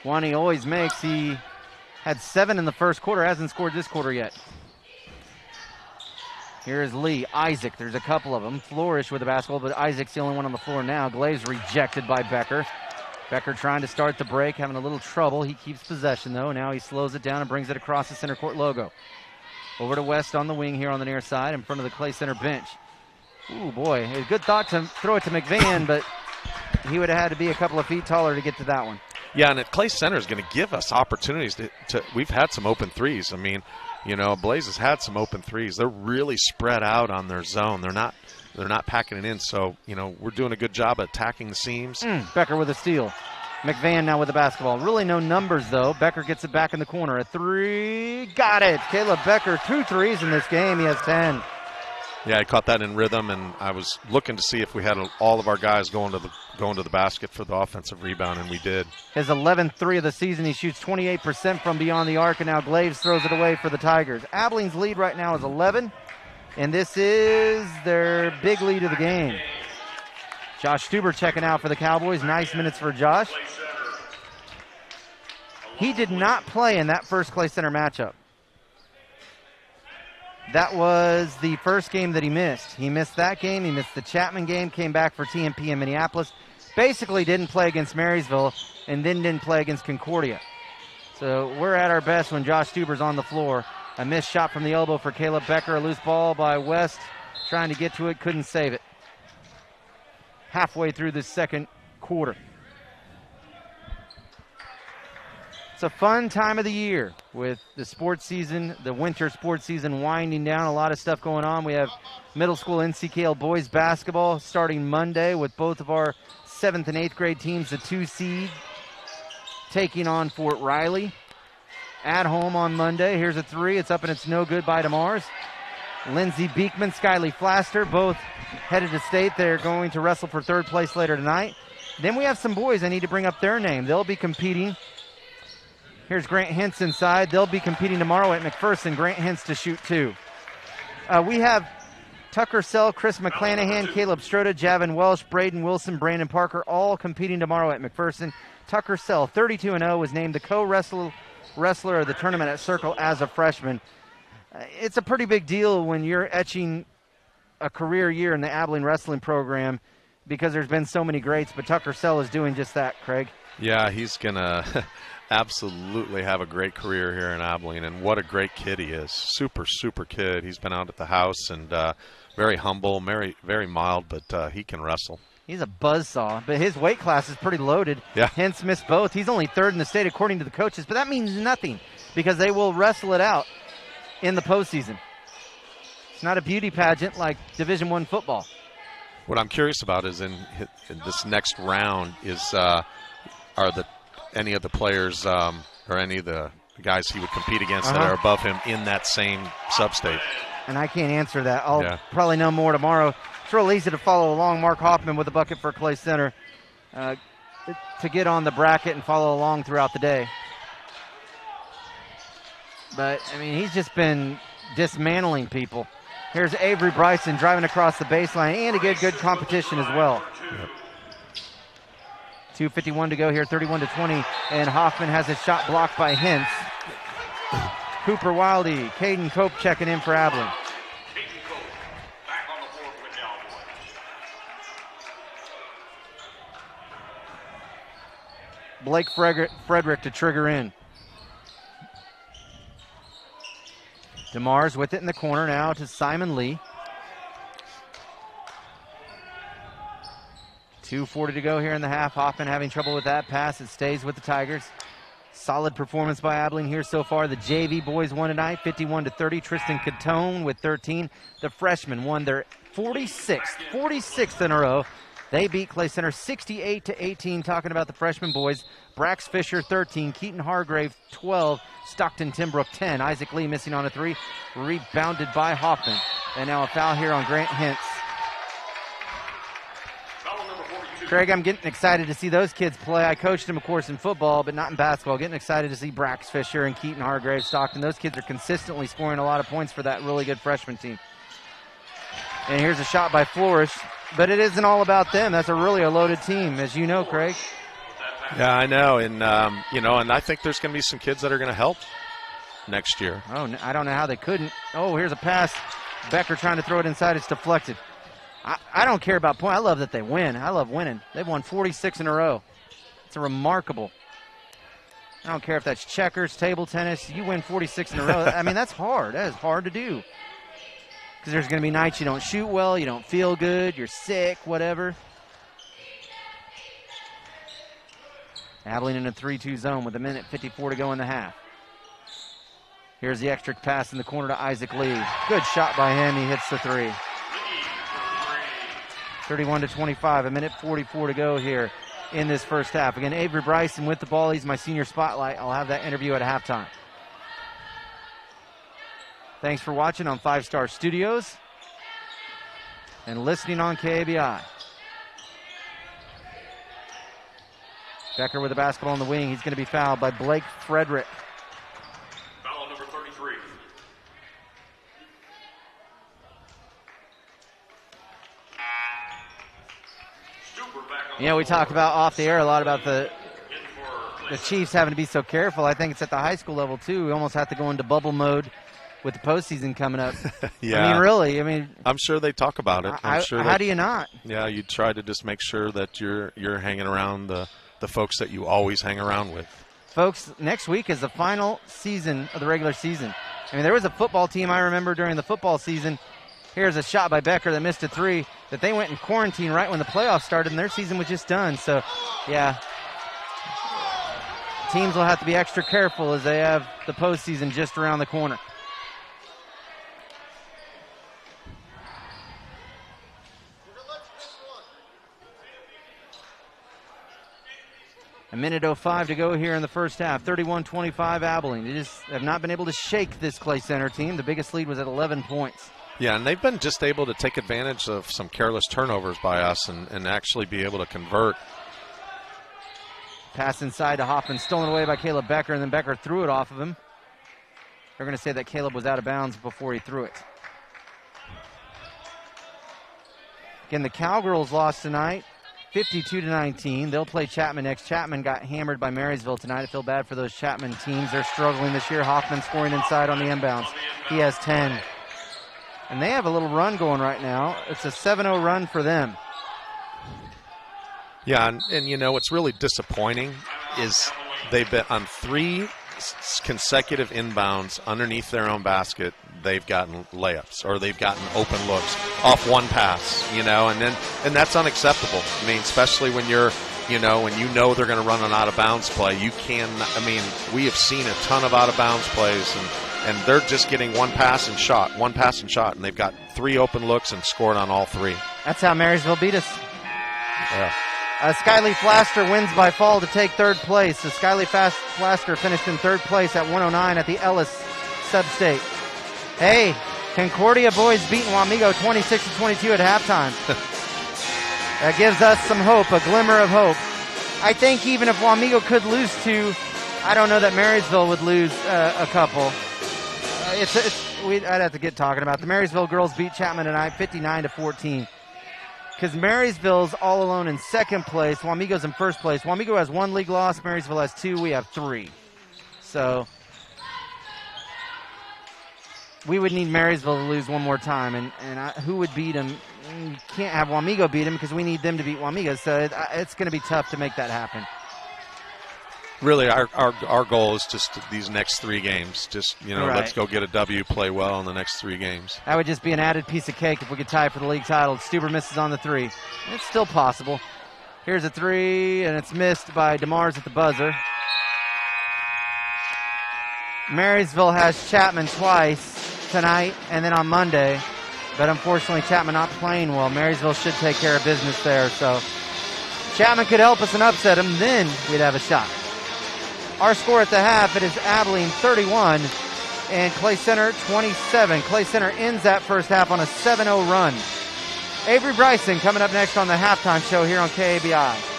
One he always makes. He had 7 in the first quarter, hasn't scored this quarter yet. Here's Lee. Isaac, there's a couple of them. Flourish with the basketball, but Isaac's the only one on the floor now. Glaves rejected by Becker. Becker trying to start the break, having a little trouble. He keeps possession, though. Now he slows it down and brings it across the center court logo. Over to West on the wing here on the near side in front of the Clay Center bench. Ooh, boy, a good thought to throw it to McVan, but he would have had to be a couple of feet taller to get to that one. Yeah, and Clay Center is going to give us opportunities to we've had some open threes. I mean, you know, Blaze has had some open threes. They're really spread out on their zone. They're not packing it in. So, you know, we're doing a good job at attacking the seams. Becker with a steal. McVan now with the basketball. Really no numbers, though. Becker gets it back in the corner. A 3. Got it. Caleb Becker, 2 threes in this game. He has 10. Yeah, I caught that in rhythm, and I was looking to see if we had all of our guys going to the basket for the offensive rebound, and we did. His 11th 3 of the season. He shoots 28% from beyond the arc, and now Glaves throws it away for the Tigers. Abilene's lead right now is 11, and this is their big lead of the game. Josh Stuber checking out for the Cowboys. Nice minutes for Josh. He did not play in that first Clay Center matchup. That was the first game that he missed. He missed that game. He missed the Chapman game, came back for TMP in Minneapolis. Basically didn't play against Marysville and then didn't play against Concordia. So we're at our best when Josh Stuber's on the floor. A missed shot from the elbow for Caleb Becker. A loose ball by West. Trying to get to it, couldn't save it. Halfway through the second quarter. It's a fun time of the year with the sports season, the winter sports season winding down. A lot of stuff going on. We have middle school NCKL boys basketball starting Monday with both of our 7th and 8th grade teams, the 2 seed, taking on Fort Riley. at home on Monday. Here's a three. It's up and it's no good by DeMars. Lindsey Beekman, Skyly Flaster, both headed to state. They're going to wrestle for third place later tonight. Then we have some boys. I need to bring up their name. They'll be competing. Here's Grant Hintz inside. They'll be competing tomorrow at McPherson. Grant Hintz to shoot 2. We have Tucker Sell, Chris McClanahan, Caleb Stroda, Javin Welsh, Braden Wilson, Brandon Parker, all competing tomorrow at McPherson. Tucker Sell, 32-0, was named the co-wrestler of the tournament at Circle as a freshman. It's a pretty big deal when you're etching a career year in the Abilene wrestling program because there's been so many greats, but Tucker Sell is doing just that, Craig. Yeah, he's going to absolutely have a great career here in Abilene, and what a great kid he is. Super, super kid. He's been out at the house and very humble, very mild, but he can wrestle. He's a buzzsaw, but his weight class is pretty loaded. Yeah. Hence missed both. He's only third in the state according to the coaches, but that means nothing because they will wrestle it out in the postseason. It's not a beauty pageant like Division I football. What I'm curious about is in this next round is any of the players or any of the guys he would compete against that are above him in that same sub-state. And I can't answer that. I'll probably know more tomorrow. It's real easy to follow along. Mark Hoffman with a bucket for Clay Center to get on the bracket and follow along throughout the day. But, I mean, he's just been dismantling people. Here's Avery Bryson driving across the baseline and to get good competition as well. Yep. 2:51 to go here, 31-20, and Hoffman has his shot blocked by Hintz. Cooper Wildy, Caden Cope checking in for Abilene. Blake Frederick to trigger in. DeMars with it in the corner now to Simon Lee. 2:40 to go here in the half. Hoffman having trouble with that pass. It stays with the Tigers. Solid performance by Abilene here so far. The JV boys won tonight, 51-30. Tristan Catone with 13. The freshmen won their 46th in a row. They beat Clay Center 68-18. Talking about the freshman boys, Brax Fisher 13, Keaton Hargrave 12, Stockton Timbrook 10. Isaac Lee missing on a 3, rebounded by Hoffman. And now a foul here on Grant Hintz. Craig, I'm getting excited to see those kids play. I coached them, of course, in football, but not in basketball. Getting excited to see Brax Fisher and Keaton Hargrave, Stockton. Those kids are consistently scoring a lot of points for that really good freshman team. And here's a shot by Flourish, but it isn't all about them. That's a loaded team, as you know, Craig. Yeah, I know, and and I think there's going to be some kids that are going to help next year. Oh, I don't know how they couldn't. Oh, here's a pass. Becker trying to throw it inside. It's deflected. I don't care about points. I love that they win. I love winning. They've won 46 in a row. It's remarkable. I don't care if that's checkers, table tennis. You win 46 in a row. I mean, that's hard. That is hard to do. Because there's going to be nights you don't shoot well, you don't feel good, you're sick, whatever. Abilene in a 3-2 zone with 1:54 to go in the half. Here's the extra pass in the corner to Isaac Lee. Good shot by him. He hits the 3. 31-25, 1:44 to go here in this first half. Again, Avery Bryson with the ball. He's my senior spotlight. I'll have that interview at halftime. Thanks for watching on 5 Star Studios and listening on KABI. Becker with the basketball on the wing. He's going to be fouled by Blake Frederick. Foul number 33. Yeah, we talked about off the air a lot about the Chiefs having to be so careful. I think it's at the high school level, too. We almost have to go into bubble mode with the postseason coming up. Yeah. I mean, really. I mean, I'm sure they talk about it. How do you not? Yeah, you try to just make sure that you're hanging around the folks that you always hang around with. Folks, next week is the final season of the regular season. I mean, there was a football team I remember during the football season. Here's a shot by Becker that missed a 3 that they went in quarantine right when the playoffs started and their season was just done. So, yeah, teams will have to be extra careful as they have the postseason just around the corner. A minute 05 to go here in the first half. 31-25 Abilene. They just have not been able to shake this Clay Center team. The biggest lead was at 11 points. Yeah, and they've been just able to take advantage of some careless turnovers by us and actually be able to convert. Pass inside to Hoffman, stolen away by Caleb Becker, and then Becker threw it off of him. They're going to say that Caleb was out of bounds before he threw it. Again, the Cowgirls lost tonight, 52-19. They'll play Chapman next. Chapman got hammered by Marysville tonight. I feel bad for those Chapman teams. They're struggling this year. Hoffman scoring inside on the inbounds. He has 10. And they have a little run going right now. It's a 7-0 run for them. Yeah, and you know what's really disappointing is they've been on 3 consecutive inbounds underneath their own basket. They've gotten layups or they've gotten open looks off one pass, you know, and that's unacceptable. I mean, especially when you're, you know, when you know they're going to run an out of bounds play. You can, I mean, we have seen a ton of out of bounds plays, and they're just getting one pass and shot, and they've got 3 open looks and scored on all 3. That's how Marysville beat us. Yeah. Skyly Flaster wins by fall to take third place. So Skyly Flaster finished in third place at 109 at the Ellis Sub-State. Hey, Concordia boys beating Wamego 26-22 at halftime. That gives us some hope, a glimmer of hope. I think even if Wamego could lose 2, I don't know that Marysville would lose a couple. I'd have to get talking about the Marysville girls beat Chapman tonight 59-14. Because Marysville's all alone in second place. Wamego's in first place. Wamego has 1 league loss. Marysville has 2. We have 3. So we would need Marysville to lose one more time. And who would beat them? You can't have Wamego beat them because we need them to beat Wamego. So it's going to be tough to make that happen. Really, our goal is just these next 3 games. Just, you know, Right. Let's go get a W, play well in the next 3 games. That would just be an added piece of cake if we could tie for the league title. Stuber misses on the 3. It's still possible. Here's a 3, and it's missed by DeMars at the buzzer. Marysville has Chapman twice tonight and then on Monday, but unfortunately Chapman not playing well. Marysville should take care of business there, so Chapman could help us and upset him, then we'd have a shot. Our score at the half, it is Abilene 31 and Clay Center 27. Clay Center ends that first half on a 7-0 run. Avery Bryson coming up next on the halftime show here on KABI.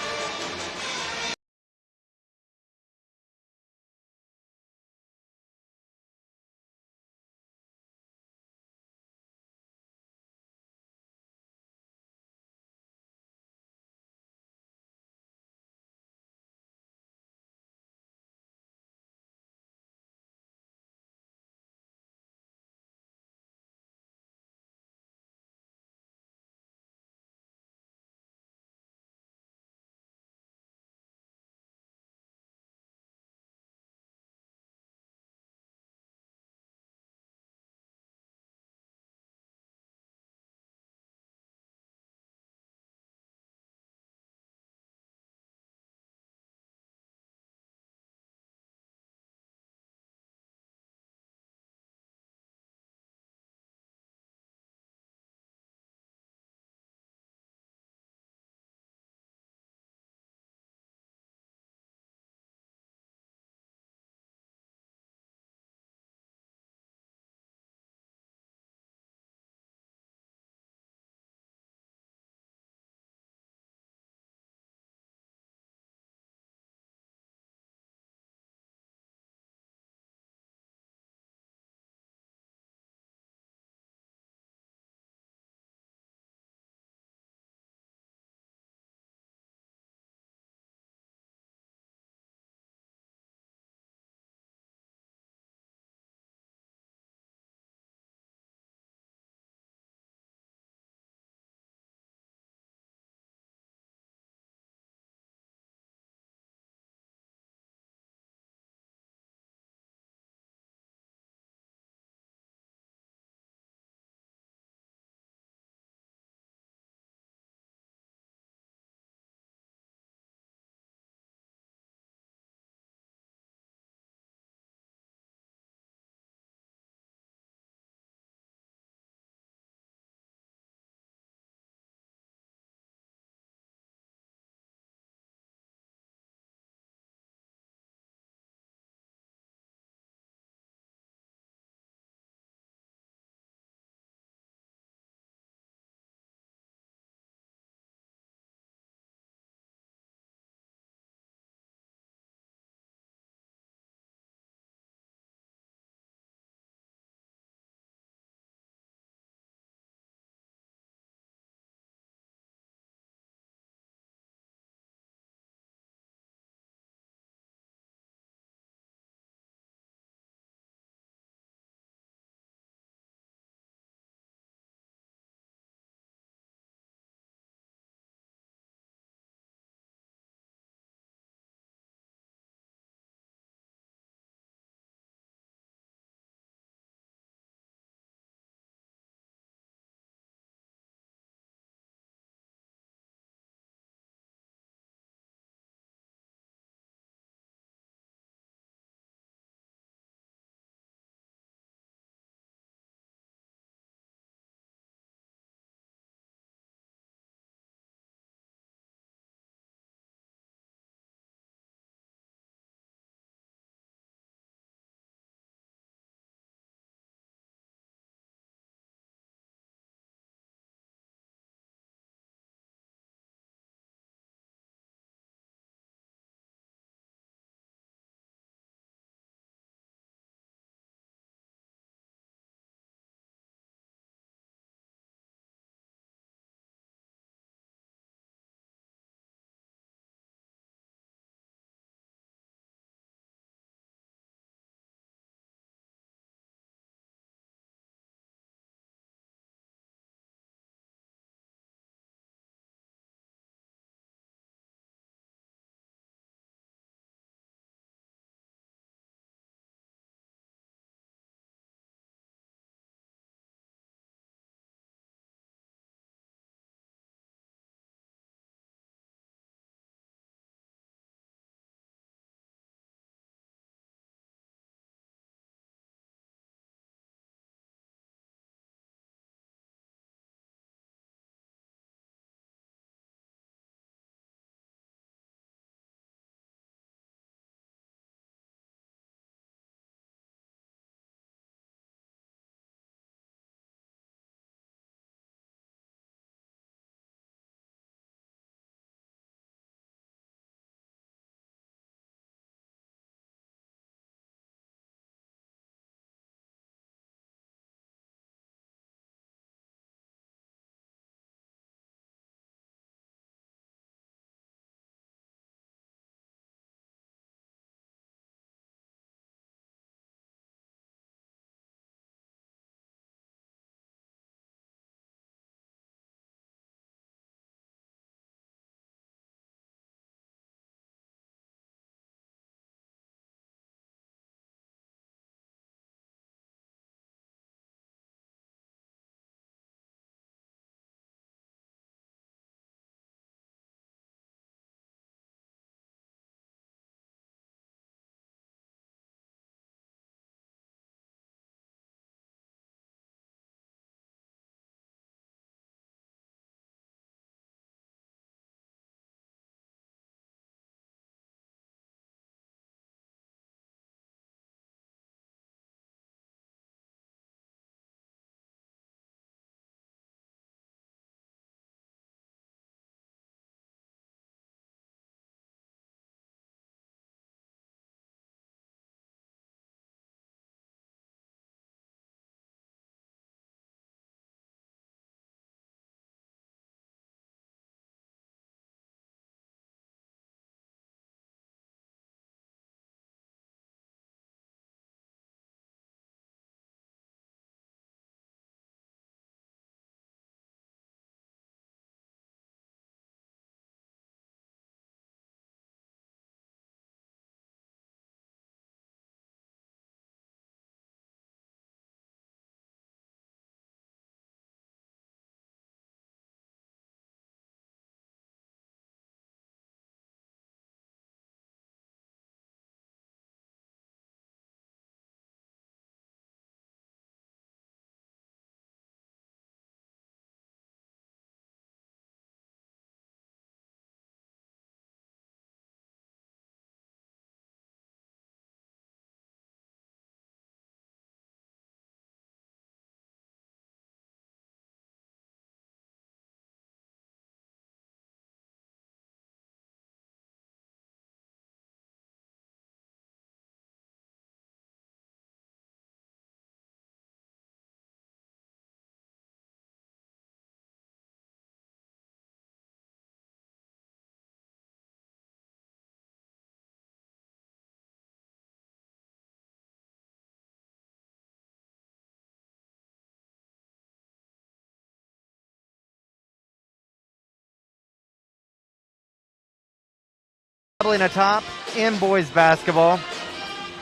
Abilene atop in boys basketball.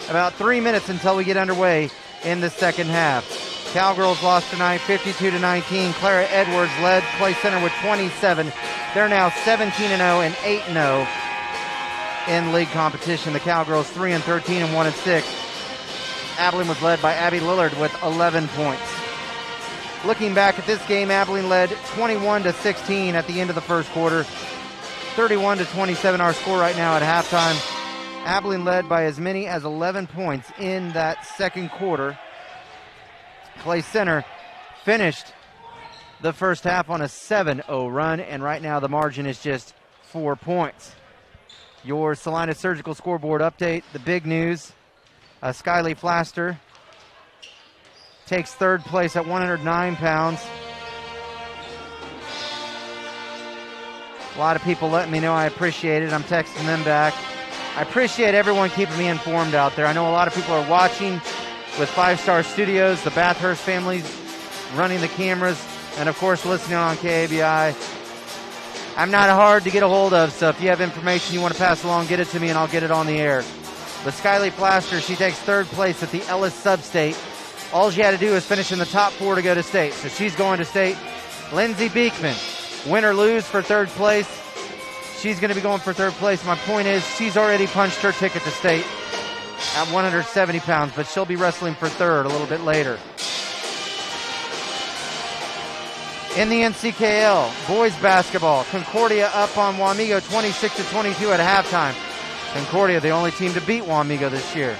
About 3 minutes until we get underway in the second half. Cowgirls lost tonight 52-19. Clara Edwards led Clay Center with 27. They're now 17-0 and 8-0 in league competition. The Cowgirls 3-13 and 1-6. Abilene was led by Abby Lillard with 11 points. Looking back at this game, Abilene led 21-16 at the end of the first quarter. 31-27 our score right now at halftime. Abilene led by as many as 11 points in that second quarter. Clay Center finished the first half on a 7-0 run, and right now the margin is just 4 points. Your Salina Surgical Scoreboard update, the big news. Skyly Flaster takes third place at 109 pounds. A lot of people letting me know I appreciate it. I'm texting them back. I appreciate everyone keeping me informed out there. I know a lot of people are watching with 5 Star Studios, the Bathurst family running the cameras, and of course listening on KABI. I'm not hard to get a hold of, so if you have information you want to pass along, get it to me and I'll get it on the air. But Skyly Flaster, she takes third place at the Ellis Sub-State. All she had to do was finish in the top 4 to go to state, so she's going to state. Lindsey Beekman, win or lose for third place. She's going to be going for third place. My point is she's already punched her ticket to state at 170 pounds, but she'll be wrestling for third a little bit later. In the NCKL, boys basketball, Concordia up on Wamego 26-22 at halftime. Concordia, the only team to beat Wamego this year.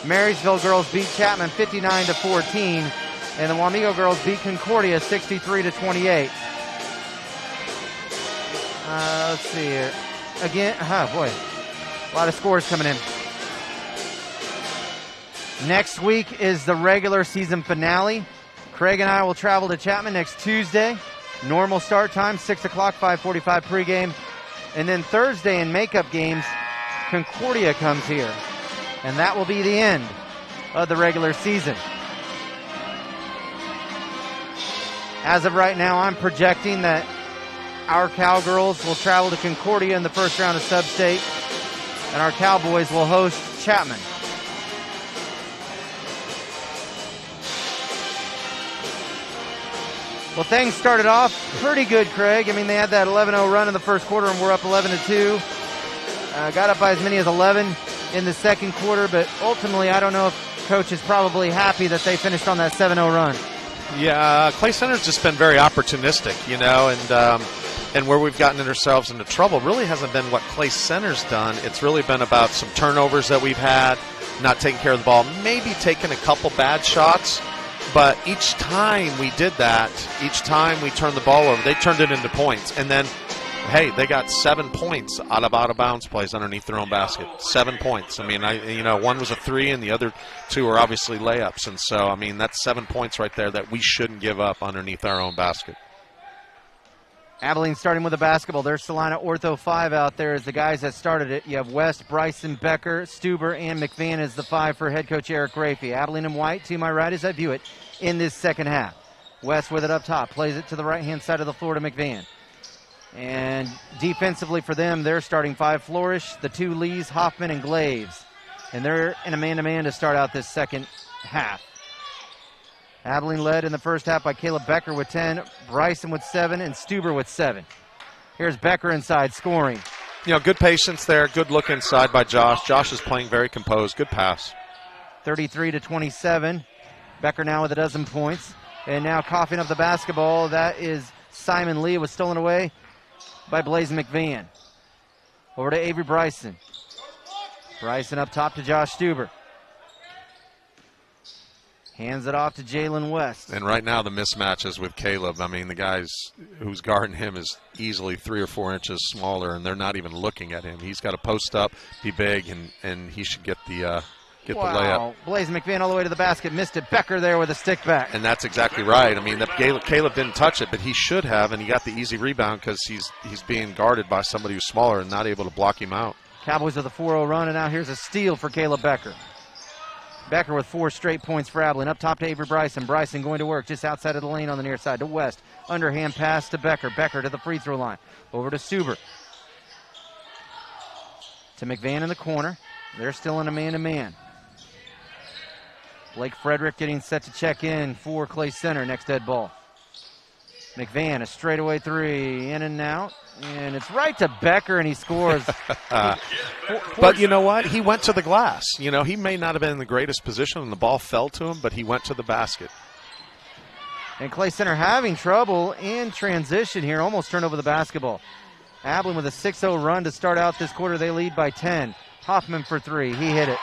Marysville girls beat Chapman 59-14, and the Wamego girls beat Concordia 63-28. Let's see here. Again, boy, a lot of scores coming in. Next week is the regular season finale. Craig and I will travel to Chapman next Tuesday. Normal start time, 6 o'clock, 5:45 pregame. And then Thursday in makeup games, Concordia comes here. And that will be the end of the regular season. As of right now, I'm projecting that our Cowgirls will travel to Concordia in the first round of Sub-State, and our Cowboys will host Chapman. Well, things started off pretty good, Craig. I mean, they had that 11-0 run in the first quarter, and we're up 11-2. Got up by as many as 11 in the second quarter, but ultimately, I don't know if Coach is probably happy that they finished on that 7-0 run. Yeah, Clay Center's just been very opportunistic, and where we've gotten ourselves into trouble really hasn't been what Clay Center's done. It's really been about some turnovers that we've had, not taking care of the ball, maybe taking a couple bad shots. But each time we did that, each time we turned the ball over, they turned it into points. And then, hey, they got 7 points out of bounds plays underneath their own basket. 7 points. I mean, one was a 3 and the other 2 were obviously layups. And so, I mean, that's 7 points right there that we shouldn't give up underneath our own basket. Abilene starting with the basketball. There's Salina Ortho 5 out there as the guys that started it. You have West, Bryson, Becker, Stuber, and McVan as the 5 for head coach Eric Rafey. Abilene in white to my right as I view it in this second half. West with it up top. Plays it to the right-hand side of the floor to McVan. And defensively for them, they're starting 5. Flourish, the 2 Lees, Hoffman, and Glaves. And they're in a man-to-man to start out this second half. Abilene led in the first half by Caleb Becker with 10, Bryson with 7, and Stuber with 7. Here's Becker inside scoring. Good patience there, good look inside by Josh. Josh is playing very composed, good pass. 33-27. Becker now with 12 points. And now coughing up the basketball, that is Simon Lee. It was stolen away by Blaze McVan. Over to Avery Bryson. Bryson up top to Josh Stuber. Hands it off to Jalen West. And right now the mismatches with Caleb, I mean, the guys who's guarding him is easily 3 or 4 inches smaller, and they're not even looking at him. He's got to post up, be big, and he should get the layup. Blaze McVan all the way to the basket. Missed it. Becker there with a stick back. And that's exactly right. I mean, Caleb didn't touch it, but he should have, and he got the easy rebound because he's being guarded by somebody who's smaller and not able to block him out. Cowboys with a 4-0 run, and now here's a steal for Caleb Becker. Becker with 4 straight points for Abilene. Up top to Avery Bryson. Bryson going to work just outside of the lane on the near side to West. Underhand pass to Becker. Becker to the free throw line. Over to Stuber. to McVan in the corner. They're still in a man-to-man. Blake Frederick getting set to check in for Clay Center. Next dead ball. McVan, a straightaway three, in and out. And it's right to Becker, and he scores. But you know what? He went to the glass. You know, he may not have been in the greatest position, and the ball fell to him, but he went to the basket. And Clay Center having trouble in transition here. Almost turned over the basketball. Abilene with a 6-0 run to start out this quarter. They lead by 10. Hoffman for three. He hit it.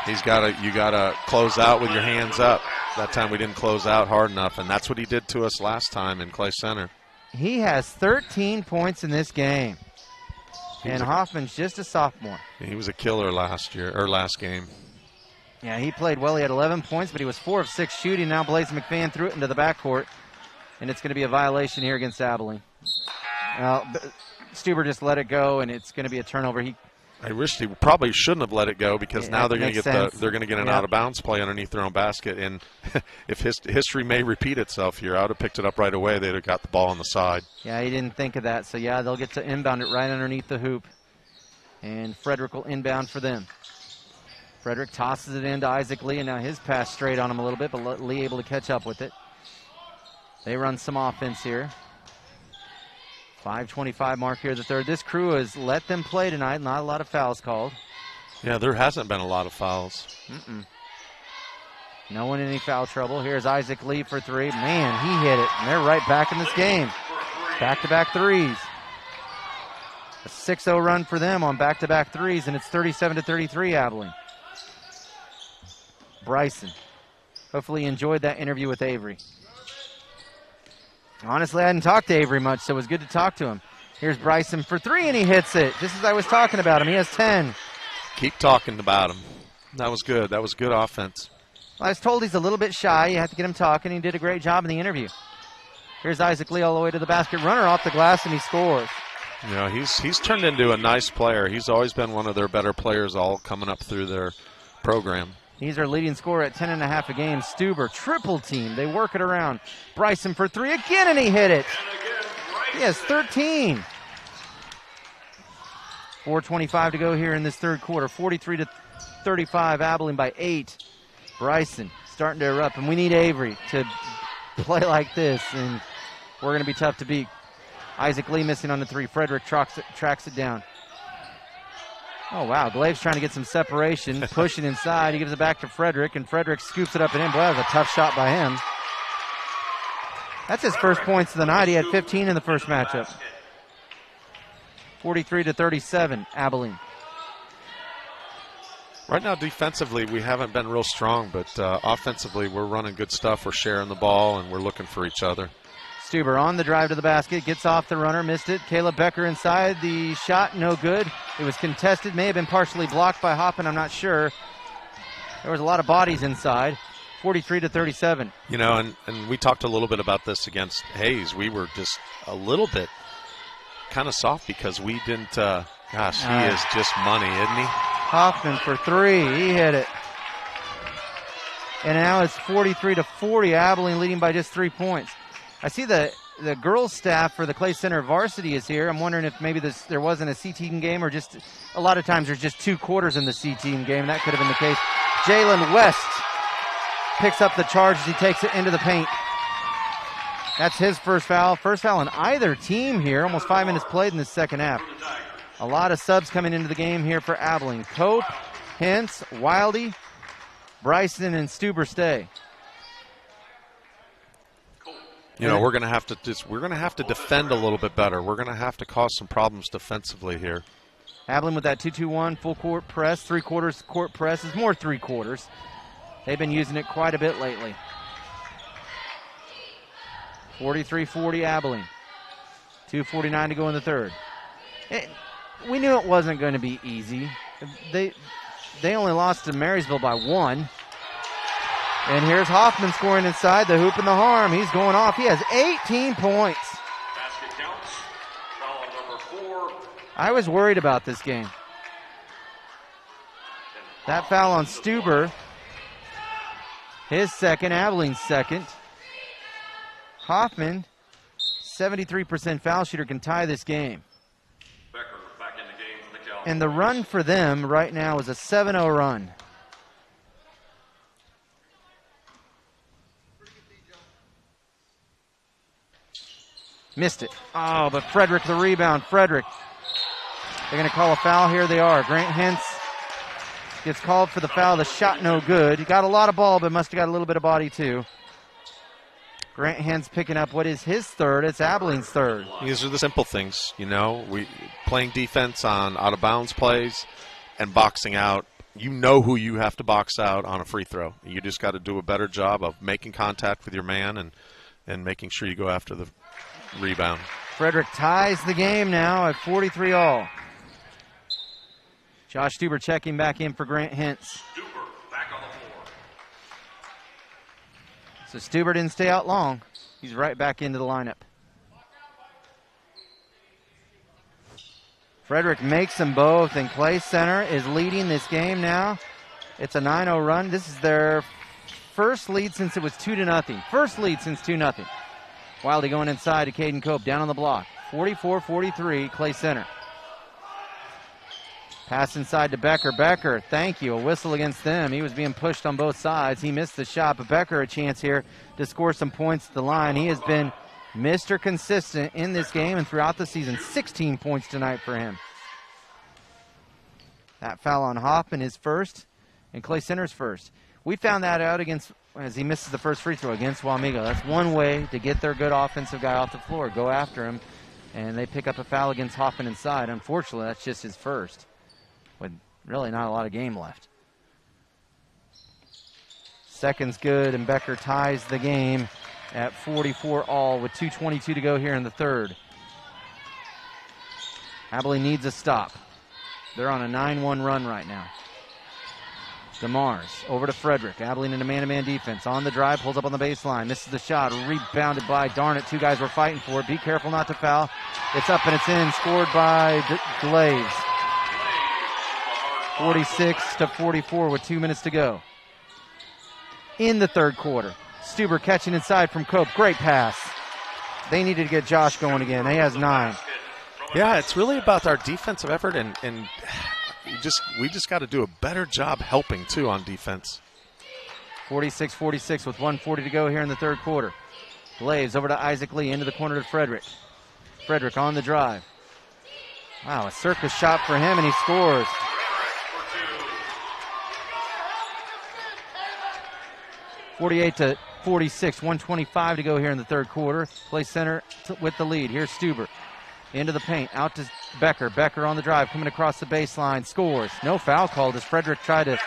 You gotta close out with your hands up. That time we didn't close out hard enough, and that's what he did to us last time in Clay Center. He has 13 points in this game. And Hoffman's just a sophomore. He was a killer last game. Yeah, he played well. He had 11 points, but he was 4 of 6 shooting. Now Blaze McVan threw it into the backcourt, and it's going to be a violation here against Abilene. Well, Stuber just let it go, and it's going to be a turnover. I wish he probably shouldn't have let it go, because now they're going to get an out of bounds play underneath their own basket. And if history may repeat itself here, I would have picked it up right away. They'd have got the ball on the side. Yeah, he didn't think of that. So yeah, they'll get to inbound it right underneath the hoop, and Frederick will inbound for them. Frederick tosses it into Isaac Lee, and now his pass straight on him a little bit, but Lee able to catch up with it. They run some offense here. 5:25 mark here, the third. This crew has let them play tonight. Not a lot of fouls called. Yeah, there hasn't been a lot of fouls. No one in any foul trouble. Here's Isaac Lee for three. Man, he hit it, and they're right back in this game. Back-to-back threes. A 6-0 run for them on back-to-back threes, and it's 37-33 Abilene. Bryson. Hopefully you enjoyed that interview with Avery. Honestly, I hadn't talked to Avery much, so it was good to talk to him. Here's Bryson for three, and he hits it, just as I was talking about him. He has 10. Keep talking about him. That was good. That was good offense. Well, I was told he's a little bit shy. You have to get him talking. He did a great job in the interview. Here's Isaac Lee all the way to the basket. Runner off the glass, and he scores. You know, he's turned into a nice player. He's always been one of their better players all coming up through their program. He's our leading scorer at 10.5 a game. Stuber, triple team. They work it around. Bryson for three again, and he hit it. He has 13. 4:25 to go here in this third quarter. 43-35, Abilene by 8. Bryson starting to erupt, and we need Avery to play like this, and we're going to be tough to beat. Isaac Lee missing on the three. Frederick tracks it down. Oh, wow. Glave's trying to get some separation, pushing inside. He gives it back to Frederick, and Frederick scoops it up and in. Boy, that was a tough shot by him. That's his first points of the night. He had 15 in the first matchup. 43-37, Abilene. Right now, defensively, we haven't been real strong, but offensively, we're running good stuff. We're sharing the ball, and we're looking for each other. Stuber on the drive to the basket, gets off the runner, missed it. Caleb Becker inside, the shot no good. It was contested, may have been partially blocked by Hoppin, I'm not sure. There was a lot of bodies inside. 43-37. You know, and we talked a little bit about this against Hayes. We were just a little bit kind of soft because we didn't, gosh, he is just money, isn't he? Hoffman for three, he hit it. And now it's 43-40, Abilene leading by just 3 points. I see the girls' staff for the Clay Center varsity is here. I'm wondering if maybe there wasn't a C-team game, or just a lot of times there's just 2 quarters in the C-team game. That could have been the case. Jalen West picks up the charge as he takes it into the paint. That's his first foul. First foul on either team here. Almost 5 minutes played in the second half. A lot of subs coming into the game here for Abilene. Cope, Hintz, Wildy, Bryson, and Stuber stay. You know, we're going to have to defend a little bit better. We're going to have to cause some problems defensively here. Abilene with that 2-2-1 full court press, 3/4 court press is more 3/4. They've been using it quite a bit lately. 43-40 Abilene. 2:49 to go in the third. We knew it wasn't going to be easy. They only lost to Marysville by 1. And here's Hoffman scoring inside the hoop and the harm. He's going off. He has 18 points. Basket counts. Foul number 4. I was worried about this game. That foul on Stuber. His second, Abilene's second. Hoffman, 73% foul shooter, can tie this game. Becker back in the game for the And the run for them right now is a 7-0 run. Missed it. Oh, but Frederick the rebound. Frederick. They're going to call a foul. Here they are. Grant Hentz gets called for the foul. The shot no good. He got a lot of ball, but must have got a little bit of body too. Grant Hentz picking up what is his third. It's Abilene's third. These are the simple things, you know. We playing defense on out-of-bounds plays and boxing out. You know who you have to box out on a free throw. You just got to do a better job of making contact with your man and making sure you go after the rebound. Frederick ties the game now at 43-all. Josh Stuber checking back in for Grant Hentz. Stuber back on the floor. So Stuber didn't stay out long. He's right back into the lineup. Frederick makes them both, and Clay Center is leading this game now. It's a 9-0 run. This is their first lead since it was 2-0. First lead since 2-0. Wildy going inside to Caden Cope, down on the block. 44-43, Clay Center. Pass inside to Becker. Becker, thank you. A whistle against them. He was being pushed on both sides. He missed the shot, but Becker a chance here to score some points at the line. He has been Mr. Consistent in this game and throughout the season. 16 points tonight for him. That foul on Hoffman is first, and Clay Center's first. We found that out as he misses the first free throw against Wamego. That's one way to get their good offensive guy off the floor. Go after him, and they pick up a foul against Hoffman inside. Unfortunately, that's just his first, with really not a lot of game left. Second's good, and Becker ties the game at 44-all with 2:22 to go here in the third. Abilene needs a stop. They're on a 9-1 run right now. DeMars over to Frederick. Abilene in a man-to-man defense. On the drive, pulls up on the baseline. Misses the shot. Rebounded by, darn it, two guys were fighting for it. Be careful not to foul. It's up and it's in. Scored by Glaves. 46-44 with 2 minutes to go. In the third quarter. Stuber catching inside from Cope. Great pass. They needed to get Josh going again. He has 9. Yeah, it's really about our defensive effort, and we just got to do a better job helping, too, on defense. 46-46 with 1:40 to go here in the third quarter. Glaves over to Isaac Lee, into the corner to Frederick. Frederick on the drive. Wow, a circus shot for him, and he scores. 48-46, 1:25 to go here in the third quarter. Clay Center with the lead. Here's Stuber. Into the paint, out to Becker. Becker on the drive, coming across the baseline, scores. No foul called as Frederick tried to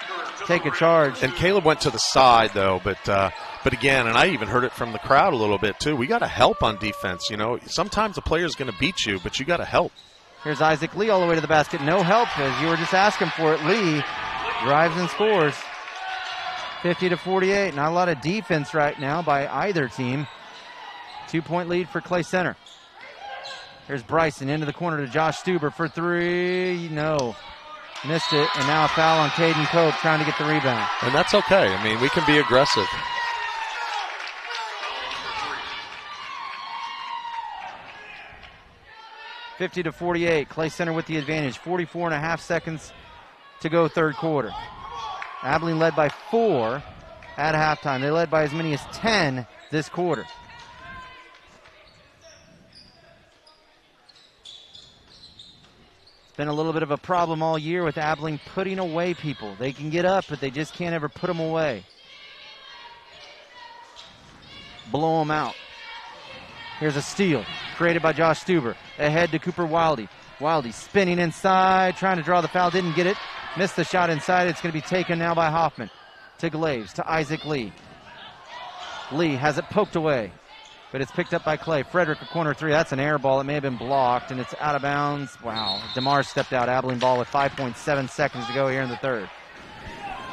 take a charge. And Caleb went to the side, though, but again, and I even heard it from the crowd a little bit, too. We got to help on defense, you know. Sometimes the player's going to beat you, but you got to help. Here's Isaac Lee all the way to the basket. No help, as you were just asking for it. Lee drives and scores. 50-48. Not a lot of defense right now by either team. 2-point lead for Clay Center. Here's Bryson into the corner to Josh Stuber for three. No. Missed it. And now a foul on Caden Cope trying to get the rebound. And that's okay. I mean, we can be aggressive. (50-48). Clay Center with the advantage. 44.5 seconds to go third quarter. Abilene led by 4 at halftime. They led by as many as 10 this quarter. It's been a little bit of a problem all year with Abilene putting away people. They can get up, but they just can't ever put them away. Blow them out. Here's a steal created by Josh Stuber. Ahead to Cooper Wildy. Wildy spinning inside, trying to draw the foul, didn't get it. Missed the shot inside. It's going to be taken now by Hoffman. To Glaves, to Isaac Lee. Lee has it poked away, but it's picked up by Clay. Frederick, a corner three. That's an air ball. It may have been blocked, and it's out of bounds. Wow. DeMar stepped out. Abilene ball with 5.7 seconds to go here in the third.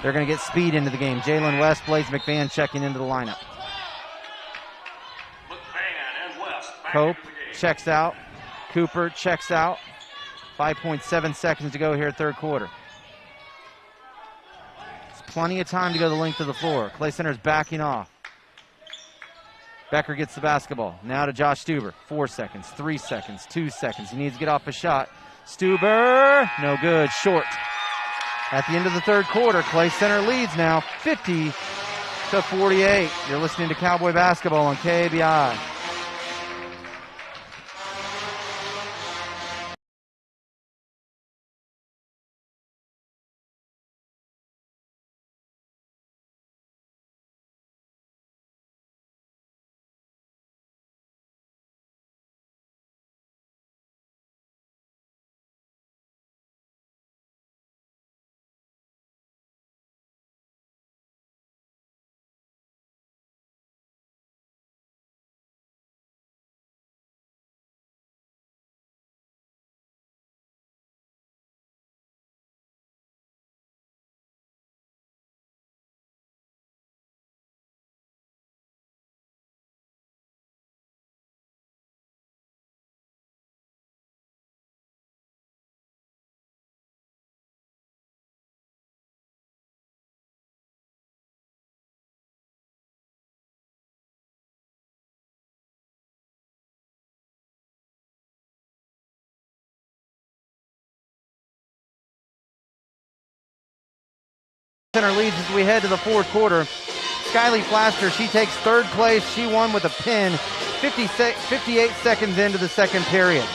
They're going to get speed into the game. Jalen West, Blaze McMahon checking into the lineup. McMahon and West back Cope into the game. checks out. Cooper checks out. 5.7 seconds to go here third quarter. Plenty of time to go the length of the floor. Clay Center's backing off. Becker gets the basketball. Now to Josh Stuber. 4 seconds, 3 seconds, 2 seconds. He needs to get off a shot. Stuber, no good, short. At the end of the third quarter, Clay Center leads now 50-48. You're listening to Cowboy Basketball on KBI. Center leads as we head to the fourth quarter. Skyly Flaster, she takes third place. She won with a pin 58 seconds into the second period.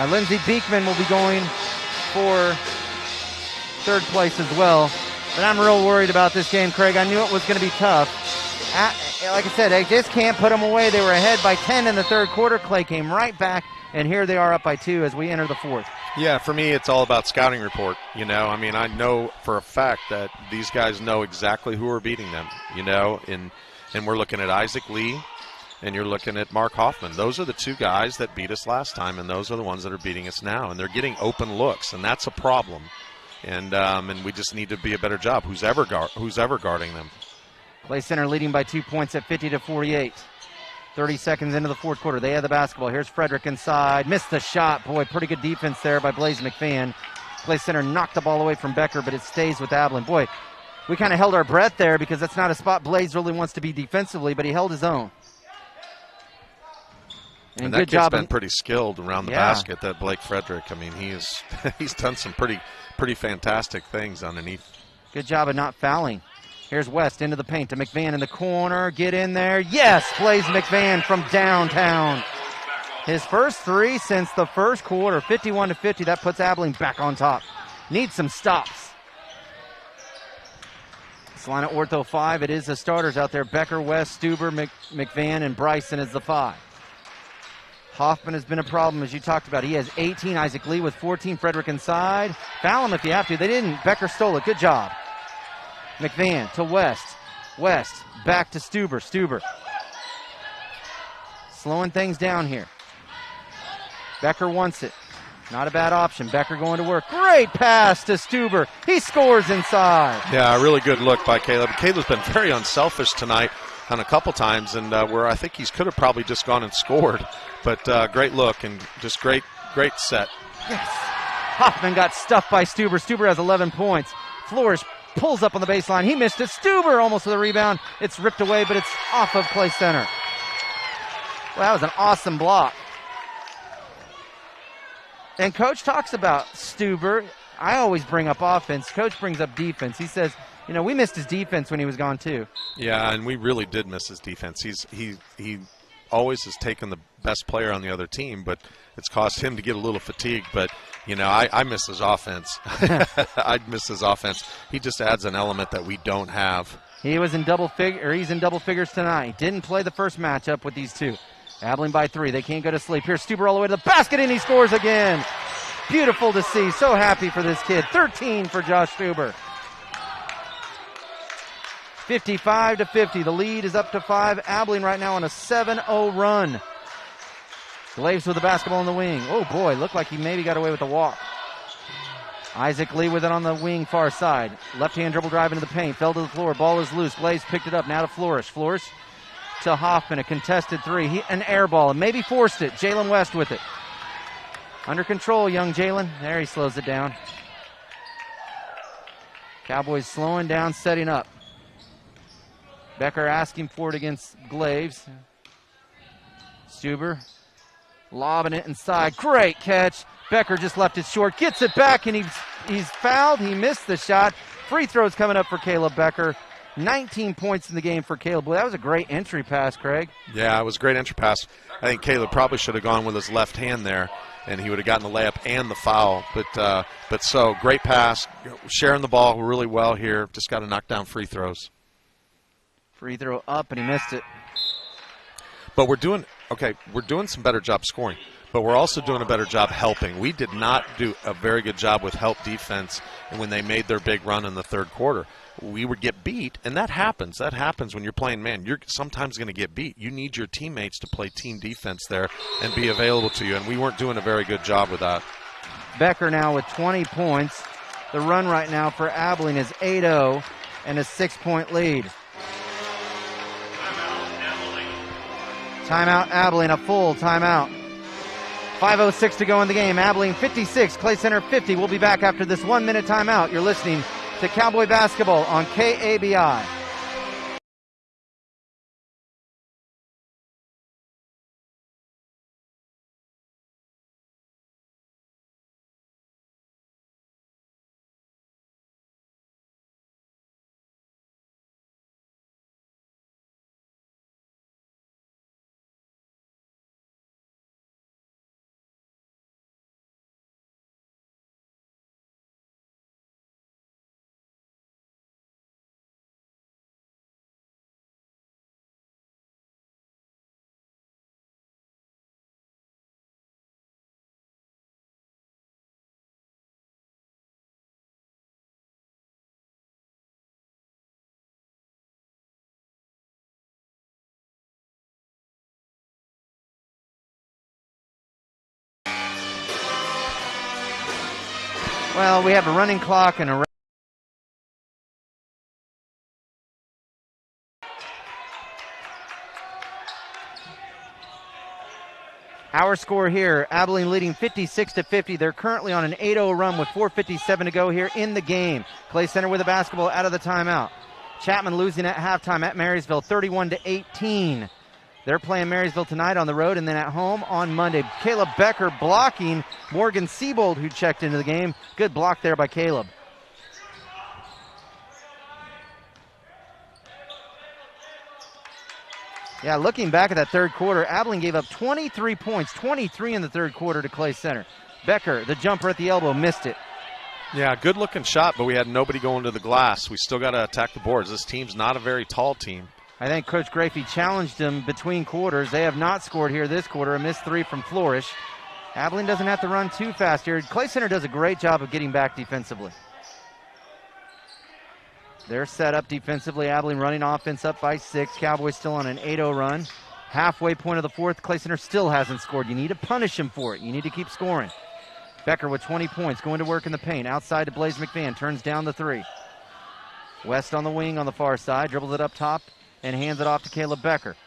Lindsey Beekman will be going for third place as well. But I'm real worried about this game, Craig. I knew it was going to be tough. Like I said, they just can't put them away. They were ahead by 10 in the third quarter. Clay came right back, and here they are up by 2 as we enter the fourth. Yeah, for me, it's all about scouting report. You know, I mean, I know for a fact that these guys know exactly who are beating them, you know, and we're looking at Isaac Lee and you're looking at Mark Hoffman. Those are the two guys that beat us last time, and those are the ones that are beating us now, and they're getting open looks, and that's a problem. And we just need to be a better job. Who's ever guarding them? Clay Center leading by 2 points at 50-48. 30 seconds into the fourth quarter. They have the basketball. Here's Frederick inside. Missed the shot. Boy, pretty good defense there by Blaze McFan. Clay Center knocked the ball away from Becker, but it stays with Abilene. Boy, we kind of held our breath there because that's not a spot Blaze really wants to be defensively, but he held his own. And that good kid's job been pretty skilled around the basket, that Blake Frederick. I mean, he's done some pretty fantastic things underneath. Good job of not fouling. Here's West into the paint to McVan in the corner. Get in there. Yes, Blaze McVan from downtown. His first three since the first quarter, 51-50. That puts Abilene back on top. Needs some stops. This line at Ortho 5. It is the starters out there. Becker, West, Stuber, McVan, and Bryson is the 5. Hoffman has been a problem, as you talked about. He has 18. Isaac Lee with 14. Frederick inside. Foul him if you have to. They didn't. Becker stole it. Good job. McVan to West. West back to Stuber. Stuber slowing things down here. Becker wants it. Not a bad option. Becker going to work. Great pass to Stuber. He scores inside. Yeah, a really good look by Caleb. Caleb's been very unselfish tonight on a couple times, and where I think he could have probably just gone and scored. But great look and just great set. Yes. Hoffman got stuffed by Stuber. Stuber has 11 points. Flourish pulls up on the baseline. He missed it. Stuber almost with a rebound. It's ripped away, but it's off of Clay Center. Well, that was an awesome block. And Coach talks about Stuber. I always bring up offense. Coach brings up defense. He says, you know, we missed his defense when he was gone too. Yeah, and we really did miss his defense. He always has taken the best player on the other team, but it's caused him to get a little fatigued. But, you know, I miss his offense. I miss his offense. He just adds an element that we don't have. He's in double figures tonight. Didn't play the first matchup with these two. Abilene by 3. They can't go to sleep. Here's Stuber all the way to the basket, and he scores again. Beautiful to see. So happy for this kid. 13 for Josh Stuber. 55-50. The lead is up to 5. Abilene right now on a 7-0 run. Glaves with the basketball in the wing. Oh, boy, looked like he maybe got away with the walk. Isaac Lee with it on the wing far side. Left-hand dribble drive into the paint. Fell to the floor. Ball is loose. Glaves picked it up. Now to Flourish. Flourish to Hoffman. A contested three. An air ball. And maybe forced it. Jalen West with it. Under control, young Jalen. There he slows it down. Cowboys slowing down, setting up. Becker asking for it against Glaves. Stuber Lobbing it inside. Great catch. Becker just left it short. Gets it back, and he's fouled. He missed the shot. Free throws coming up for Caleb Becker. 19 points in the game for Caleb. Boy, that was a great entry pass, Craig. Yeah, it was a great entry pass. I think Caleb probably should have gone with his left hand there, and he would have gotten the layup and the foul. But so, great pass. Sharing the ball really well here. Just got to knock down free throws. Free throw up, and he missed it. But we're doing some better job scoring, but we're also doing a better job helping. We did not do a very good job with help defense when they made their big run in the third quarter. We would get beat, and that happens. That happens when you're playing man. You're sometimes going to get beat. You need your teammates to play team defense there and be available to you, and we weren't doing a very good job with that. Becker now with 20 points. The run right now for Abilene is 8-0 and a 6-point lead. Timeout Abilene, a full timeout. 5:06 to go in the game. Abilene 56, Clay Center 50. We'll be back after this 1-minute timeout. You're listening to Cowboy Basketball on KABI. Well, we have a running clock and a our score here, Abilene leading 56-50. They're currently on an 8-0 run with 4:57 to go here in the game. Clay Center with a basketball out of the timeout. Chapman losing at halftime at Marysville, 31-18. They're playing Marysville tonight on the road and then at home on Monday. Caleb Becker blocking Morgan Siebold, who checked into the game. Good block there by Caleb. Yeah, looking back at that third quarter, Abilene gave up 23 points, 23 in the third quarter to Clay Center. Becker, the jumper at the elbow, missed it. Yeah, good-looking shot, but we had nobody going to the glass. We still got to attack the boards. This team's not a very tall team. I think Coach Grafey challenged them between quarters. They have not scored here this quarter. A missed three from Flourish. Abilene doesn't have to run too fast here. Clay Center does a great job of getting back defensively. They're set up defensively. Abilene running offense up by 6. Cowboys still on an 8-0 run. Halfway point of the fourth. Clay Center still hasn't scored. You need to punish him for it. You need to keep scoring. Becker with 20 points, going to work in the paint. Outside to Blaze McMahon. Turns down the 3. West on the wing on the far side. Dribbles it up top and hands it off to Caleb Becker.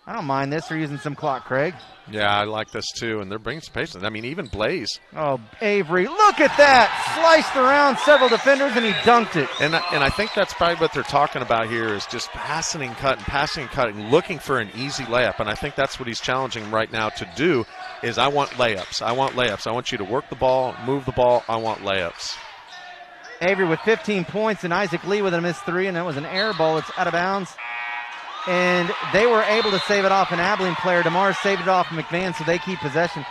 I don't mind this. They're using some clock, Craig. Yeah, I like this too, and they're bringing some patience. I mean, even Blaze. Oh, Avery, look at that. Sliced around several defenders, and he dunked it. And I think that's probably what they're talking about here is just passing and cutting, looking for an easy layup. And I think that's what he's challenging right now to do is I want layups. I want layups. I want you to work the ball, move the ball. I want layups. Avery with 15 points, and Isaac Lee with a missed 3, and that was an air ball. It's out of bounds. And they were able to save it off an Abilene player. DeMar saved it off McMahon, so they keep possession.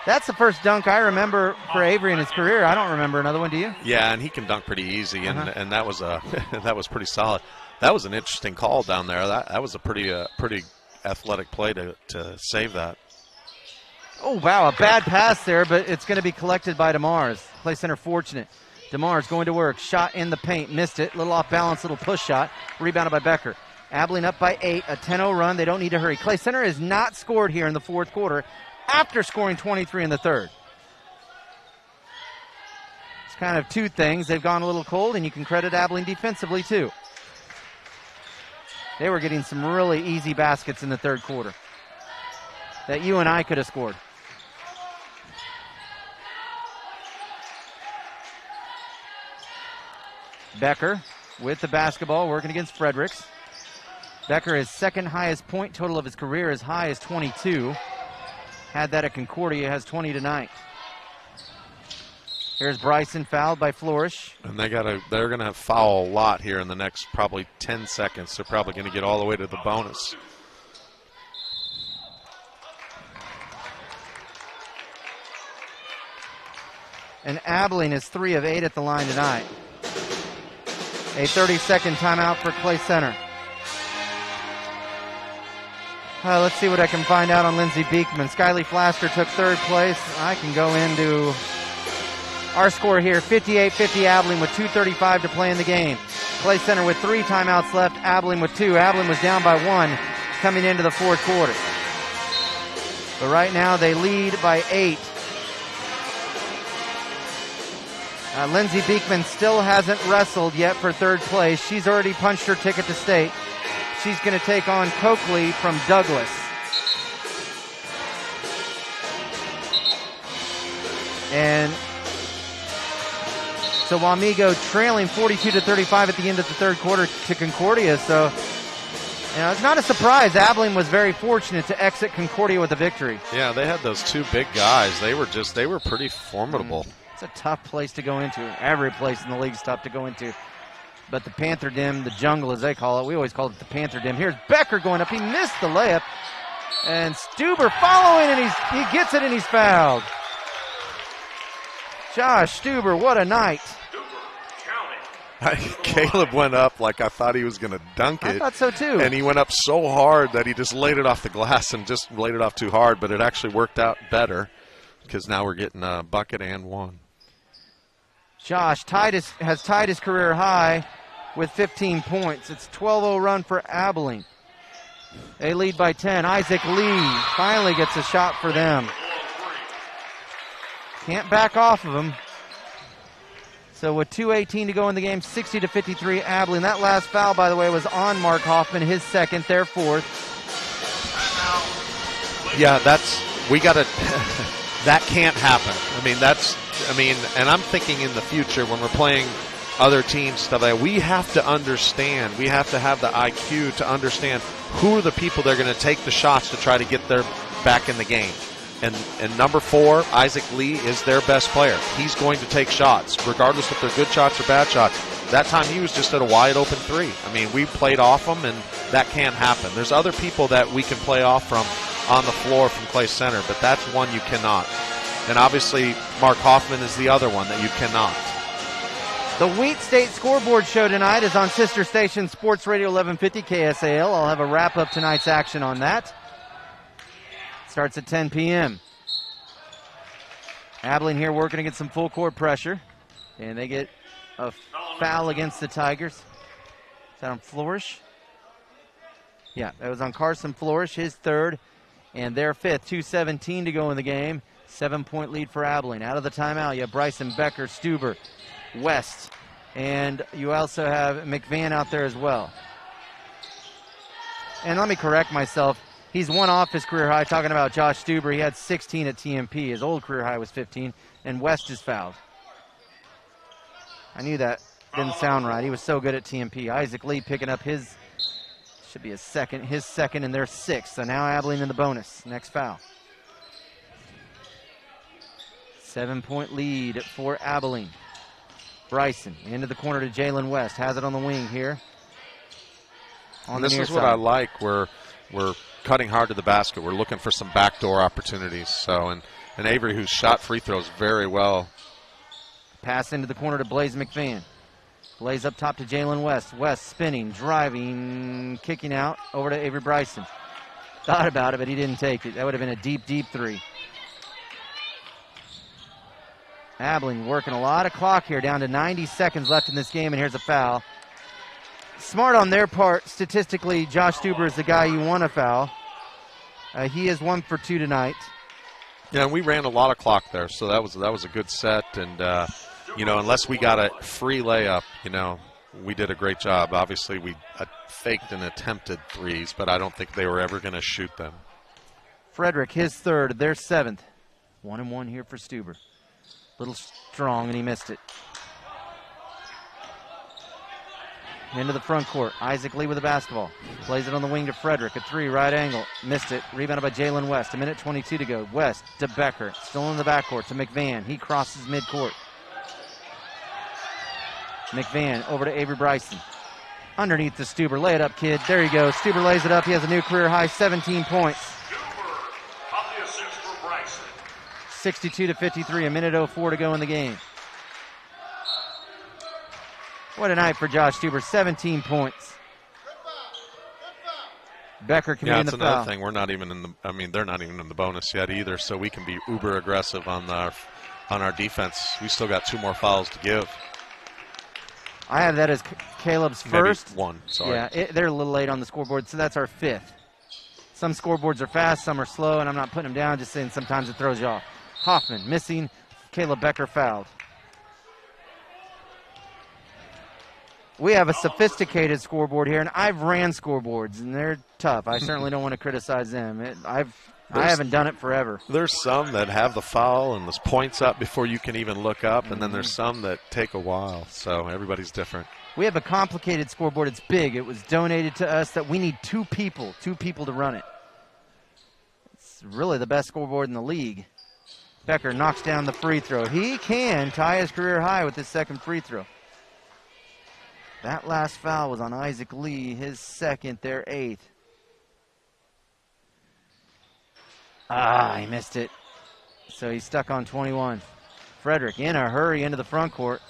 That's the first dunk I remember for Avery in his career. I don't remember another one, do you? Yeah, and he can dunk pretty easy, and that was that was pretty solid. That was an interesting call down there. That was a pretty athletic play to save that. Oh, wow, a bad pass there, but it's going to be collected by DeMars. Clay Center fortunate. DeMars going to work. Shot in the paint. Missed it. Little off balance, little push shot. Rebounded by Becker. Abilene up by 8. A 10-0 run. They don't need to hurry. Clay Center has not scored here in the fourth quarter after scoring 23 in the third. It's kind of two things. They've gone a little cold, and you can credit Abilene defensively too. They were getting some really easy baskets in the third quarter that you and I could have scored. Becker with the basketball, working against Fredericks. Becker, his second highest point total of his career, as high as 22. Had that at Concordia, has 20 tonight. Here's Bryson, fouled by Flourish. And they're gonna foul a lot here in the next probably 10 seconds. They're probably gonna get all the way to the bonus. And Abilene is 3 of 8 at the line tonight. A 30-second timeout for Clay Center. Let's see what I can find out on Lindsey Beekman. Skyly Flaster took 3rd place. I can go into our score here, 58-50 Abilene with 2:35 to play in the game. Clay Center with 3 timeouts left, Abilene with 2. Abilene was down by 1 coming into the 4th quarter. But right now they lead by 8. Lindsey Beekman still hasn't wrestled yet for 3rd place. She's already punched her ticket to state. She's going to take on Coakley from Douglas. And so Wamego trailing 42-35 at the end of the 3rd quarter to Concordia. So, it's not a surprise. Abilene was very fortunate to exit Concordia with a victory. Yeah, they had those 2 big guys. They were pretty formidable. It's a tough place to go into. Every place in the league is tough to go into. But the Panther Dim, the jungle as they call it, we always call it the Panther Dim. Here's Becker going up. He missed the layup. And Stuber following, and he gets it, and he's fouled. Josh Stuber, what a night. Caleb went up like I thought he was going to dunk it. I thought so too. And he went up so hard that he just laid it off the glass and just laid it off too hard, but it actually worked out better because now we're getting a bucket and 1. Josh has tied his career high with 15 points. It's a 12-0 run for Abilene. They lead by 10. Isaac Lee finally gets a shot for them. Can't back off of him. So with 2:18 to go in the game, 60-53 Abilene. That last foul, by the way, was on Mark Hoffman, his 2nd, their 4th. Yeah, we got to, that can't happen. And I'm thinking in the future when we're playing other teams, stuff like that, we have to understand, we have to have the IQ to understand who are the people that are going to take the shots to try to get their back in the game. And number 4, Isaac Lee, is their best player. He's going to take shots, regardless if they're good shots or bad shots. That time he was just at a wide open 3. We played off him, and that can't happen. There's other people that we can play off from on the floor from Clay Center, but that's one you cannot. And obviously Mark Hoffman is the other one that you cannot. The Wheat State Scoreboard Show tonight is on sister station Sports Radio 1150 KSAL. I'll have a wrap-up tonight's action on that. Starts at 10 p.m. Abilene here working against some full court pressure. And they get a foul against the Tigers. Is that on Flourish? Yeah, that was on Carson Flourish, his 3rd, and their 5th. 2:17 to go in the game. 7-point lead for Abilene. Out of the timeout, you have Bryson, Becker, Stuber, West, and you also have McVan out there as well. And let me correct myself. He's 1 off his career high. Talking about Josh Stuber, he had 16 at TMP. His old career high was 15, and West is fouled. I knew that didn't sound right. He was so good at TMP. Isaac Lee picking up his second, and their 6th. So now Abilene in the bonus. Next foul. 7-point lead for Abilene. Bryson into the corner to Jalen West. Has it on the wing here. This is what I like. We're cutting hard to the basket. We're looking for some backdoor opportunities. So, and Avery, who's shot free throws very well. Pass into the corner to Blaze McVan. Blaze up top to Jalen West. West spinning, driving, kicking out over to Avery Bryson. Thought about it, but he didn't take it. That would have been a deep, deep 3. Abilene working a lot of clock here, down to 90 seconds left in this game, and here's a foul. Smart on their part. Statistically, Josh Stuber is the guy you want to foul. He is 1 for 2 tonight. Yeah, and we ran a lot of clock there, so that was a good set. And unless we got a free layup, we did a great job. Obviously, we faked and attempted 3s, but I don't think they were ever going to shoot them. Frederick, his 3rd, their 7th. 1-1 here for Stuber. Little strong, and he missed it. Into the front court. Isaac Lee with the basketball. Plays it on the wing to Frederick. A 3, right angle. Missed it. Rebounded by Jalen West. 1:22 to go. West to Becker. Still in the backcourt to McVan. He crosses midcourt. McVan over to Avery Bryson. Underneath to Stuber. Lay it up, kid. There you go. Stuber lays it up. He has a new career high, 17 points. Stuber on the assist for Bryson. 62-53. 1:04 to go in the game. What a night for Josh Stuber. 17 points. Becker committing the foul. Yeah, that's another thing. We're not even in the. I mean, they're not even in the bonus yet either. So we can be uber aggressive on our defense. We still got 2 more fouls to give. I have that as Caleb's first. Maybe 1. Sorry. Yeah, they're a little late on the scoreboard, so that's our 5th. Some scoreboards are fast, some are slow, and I'm not putting them down. Just saying sometimes it throws you off. Hoffman missing. Caleb Becker fouled. We have a sophisticated scoreboard here, and I've ran scoreboards, and they're tough. I certainly don't want to criticize them. I haven't done it forever. There's some that have the foul and there's points up before you can even look up, and then there's some that take a while. So everybody's different. We have a complicated scoreboard. It's big. It was donated to us that we need 2 people to run it. It's really the best scoreboard in the league. Becker knocks down the free throw. He can tie his career high with his 2nd free throw. That last foul was on Isaac Lee, his 2nd, their 8th. He missed it. So he's stuck on 21. Frederick in a hurry into the front court.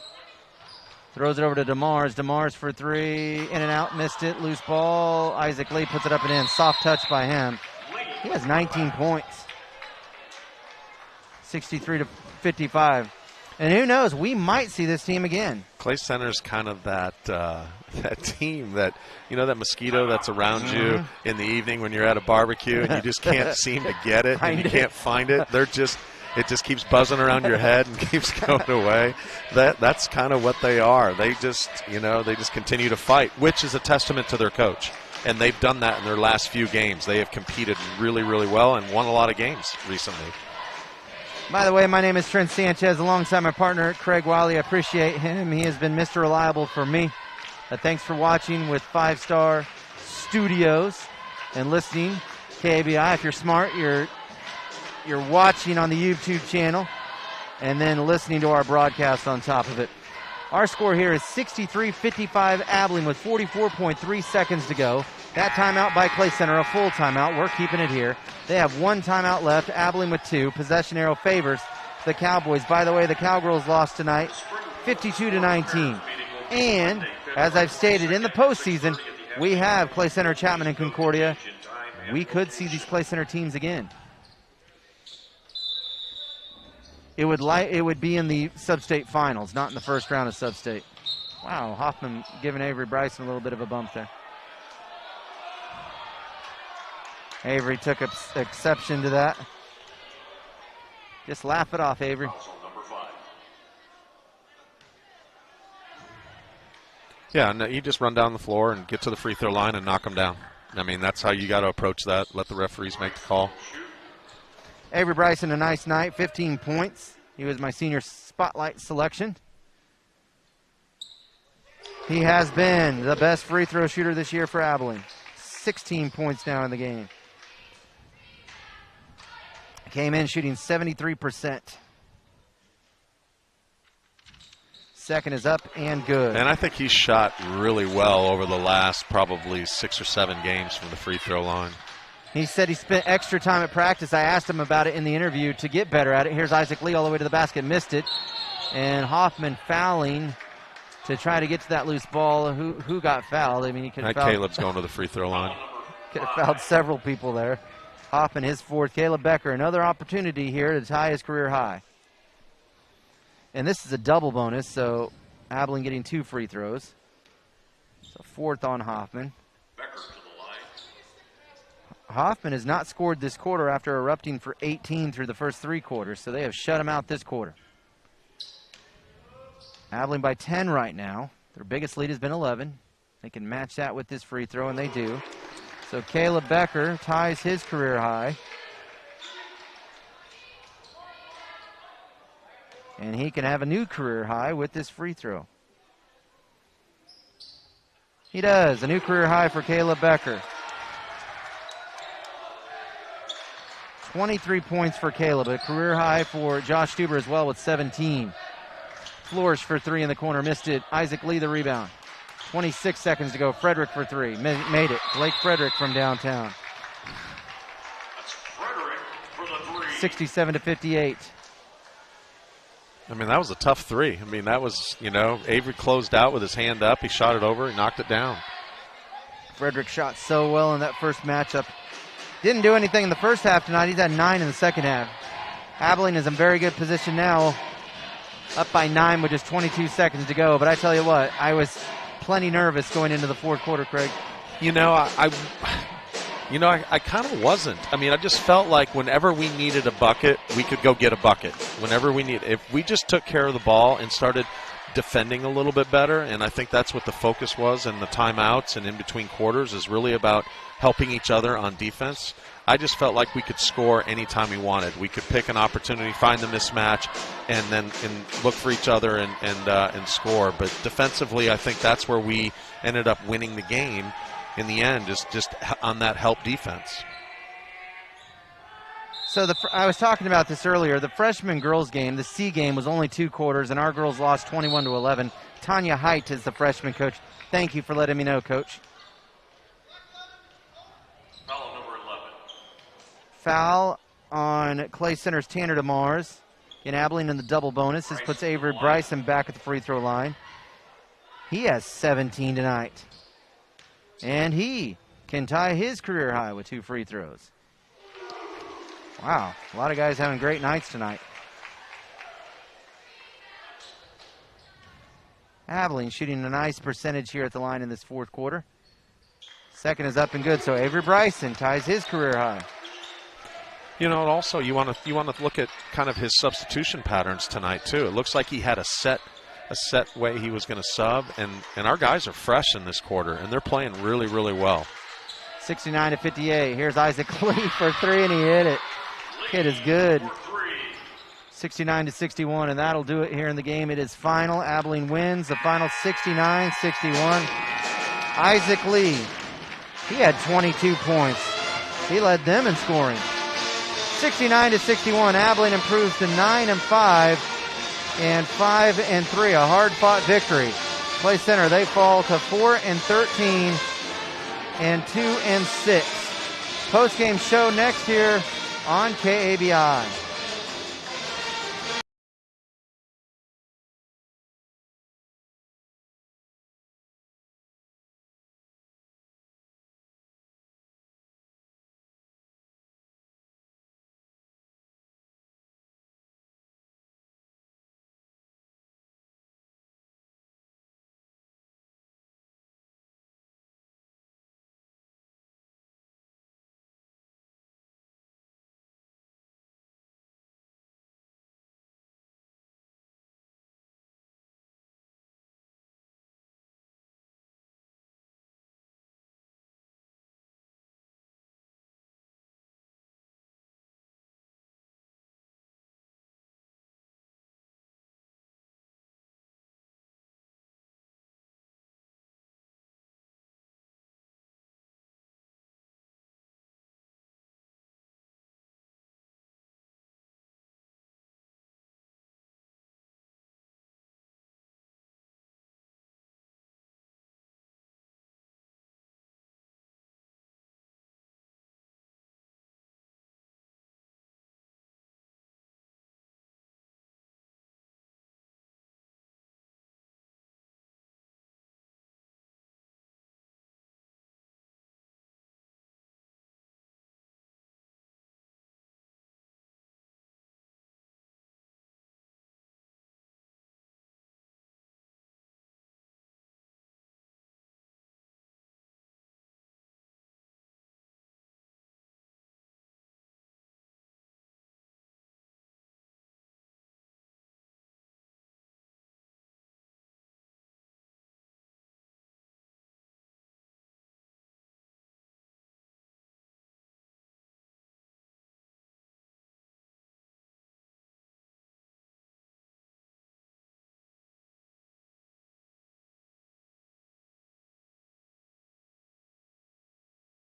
Throws it over to DeMars. DeMars for 3. In and out. Missed it. Loose ball. Isaac Lee puts it up and in. Soft touch by him. He has 19 points. 63-55. And who knows? We might see this team again. Clay Center's kind of that team that, that mosquito that's around you in the evening when you're at a barbecue and you just can't seem to get it and you can't find it. It just keeps buzzing around your head and keeps going away. That's kind of what they are. They just continue to fight, which is a testament to their coach. And they've done that in their last few games. They have competed really, really well and won a lot of games recently. By the way, my name is Trent Sanchez alongside my partner, Craig Wiley. I appreciate him. He has been Mr. Reliable for me. Thanks for watching with 5 Star Studios and listening. KABI, if you're smart, you're watching on the YouTube channel and then listening to our broadcast on top of it. Our score here is 63-55 Abilene with 44.3 seconds to go. That timeout by Clay Center, a full timeout. We're keeping it here. They have 1 timeout left. Abilene with 2. Possession arrow favors the Cowboys. By the way, the Cowgirls lost tonight, 52-19. And as I've stated in the postseason, we have Clay Center, Chapman, and Concordia. We could see these Clay Center teams again. It would be in the sub-state finals, not in the first round of sub-state. Wow, Hoffman giving Avery Bryson a little bit of a bump there. Avery took exception to that. Just laugh it off, Avery. Yeah, no, you just run down the floor and get to the free throw line and knock them down. I mean, that's how you got to approach that. Let the referees make the call. Avery Bryson, a nice night, 15 points. He was my senior spotlight selection. He has been the best free throw shooter this year for Abilene. 16 points now in the game. Came in shooting 73%. 2nd is up and good. And I think he's shot really well over the last probably 6 or 7 games from the free throw line. He said he spent extra time at practice. I asked him about it in the interview to get better at it. Here's Isaac Lee all the way to the basket, missed it. And Hoffman fouling to try to get to that loose ball. Who got fouled? I mean, he could have fouled. Caleb's going to the free throw line. Could have fouled several people there. Hoffman, his 4th. Caleb Becker, another opportunity here to tie his career high. And this is a double bonus, so Abilene getting 2 free throws. So 4th on Hoffman. Becker to the line. Hoffman has not scored this quarter after erupting for 18 through the first 3 quarters, so they have shut him out this quarter. Abilene by 10 right now. Their biggest lead has been 11. They can match that with this free throw, and they do. So Caleb Becker ties his career high. And he can have a new career high with this free throw. He does. A new career high for Caleb Becker. 23 points for Caleb. A career high for Josh Stuber as well with 17. Flourish for three in the corner. Missed it. Isaac Lee the rebound. 26 seconds to go. Frederick for three. Made it. Blake Frederick from downtown. That's Frederick for the three. 67 to 58. I mean, that was a tough three. I mean, that was, Avery closed out with his hand up. He shot it over. He knocked it down. Frederick shot so well in that first matchup. Didn't do anything in the first half tonight. He's had 9 in the second half. Abilene is in very good position now. Up by 9 with just 22 seconds to go. But I tell you what, I was plenty nervous going into the fourth quarter, Craig. I kind of wasn't. I mean, I just felt like whenever we needed a bucket, we could go get a bucket. Whenever we need, if we just took care of the ball and started defending a little bit better, and I think that's what the focus was in the timeouts and in between quarters is really about helping each other on defense. I just felt like we could score anytime we wanted. We could pick an opportunity, find the mismatch, and then look for each other and score. But defensively, I think that's where we ended up winning the game in the end, is just on that help defense. So I was talking about this earlier. The freshman girls game, the C game, was only 2 quarters, and our girls lost 21 to 11. Tanya Height is the freshman coach. Thank you for letting me know, Coach. Foul number 11. Foul on Clay Center's Tanner DeMars. In Abilene in the double bonus. This puts Avery Bryson back at the free throw line. He has 17 tonight. And he can tie his career high with 2 free throws. Wow, a lot of guys having great nights tonight. Abilene shooting a nice percentage here at the line in this fourth quarter. Second is up and good, so Avery Bryson ties his career high. And also you want to look at kind of his substitution patterns tonight too. It looks like he had a set way he was going to sub, and our guys are fresh in this quarter, and they're playing really, really well. 69 to 58. Here's Isaac Lee for 3, and he hit it. Kid is good. 69 to 61, and that'll do it here in the game. It is final. Abilene wins the final 69-61. Isaac Lee, he had 22 points. He led them in scoring. 69 to 61. Abilene improves to 9-5 and 5-3. A hard-fought victory. Clay Center, they fall to 4-13 and 2-6. Post-game show next here on KABI.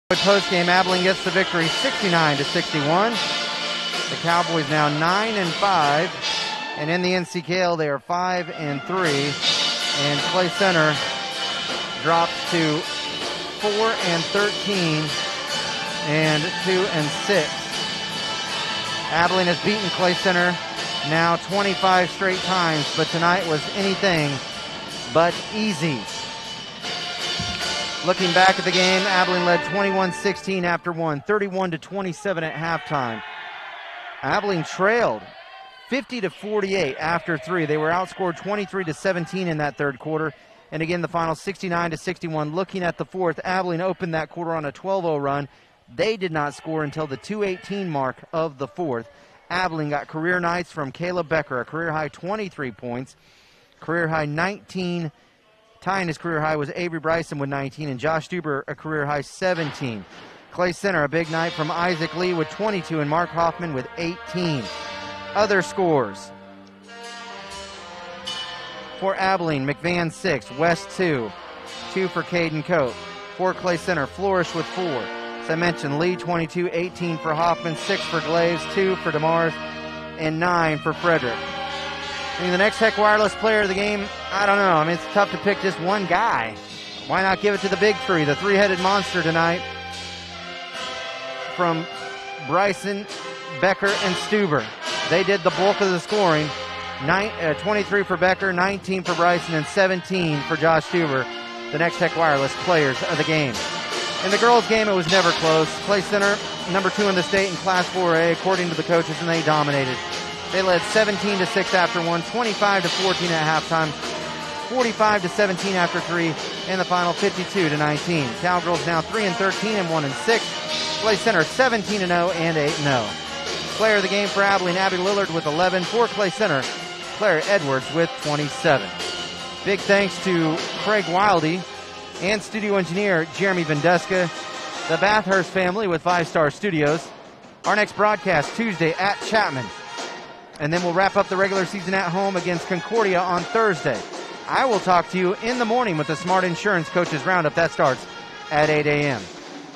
Post game, Abilene gets the victory 69-61. The Cowboys now 9-5, and in the NCKL they are 5-3. And Clay Center drops to 4-13 and 2-6. Abilene has beaten Clay Center now 25 straight times, but tonight was anything but easy. Looking back at the game, Abilene led 21-16 after one, 31-27 at halftime. Abilene trailed 50-48 after three. They were outscored 23-17 in that third quarter. And again, the final 69-61. Looking at the fourth, Abilene opened that quarter on a 12-0 run. They did not score until the 2:18 mark of the fourth. Abilene got career nights from Caleb Becker, a career-high 23 points. Career-high 19. Tying his career high was Avery Bryson with 19, and Josh Stuber a career-high 17. Clay Center, a big night from Isaac Lee with 22, and Mark Hoffman with 18. Other scores. For Abilene, McVan 6, West 2. 2 for Caden Coate. For Clay Center, Flourish with 4. As I mentioned, Lee 22, 18 for Hoffman, 6 for Glaves, 2 for DeMars, and 9 for Frederick. I mean, the next Tech Wireless player of the game, I don't know. I mean, it's tough to pick just one guy. Why not give it to the big three, the three-headed monster tonight from Bryson, Becker, and Stuber. They did the bulk of the scoring. 23 for Becker, 19 for Bryson, and 17 for Josh Stuber, the next Tech Wireless players of the game. In the girls' game, it was never close. Clay Center, number 2 in the state in Class 4A, according to the coaches, and they dominated. They led 17-6 after one, 25-14 at halftime, 45-17 after three, and the final 52-19. Cowgirls now 3-13 and 1-6. Clay Center 17-0 and 8-0. Player of the game for Abilene, Abby Lillard with 11. For Clay Center, Claire Edwards with 27. Big thanks to Craig Wildy and studio engineer Jeremy Vendeska, the Bathurst family with 5 Star Studios. Our next broadcast Tuesday at Chapman. And then we'll wrap up the regular season at home against Concordia on Thursday. I will talk to you in the morning with the Smart Insurance Coaches Roundup. That starts at 8 a.m.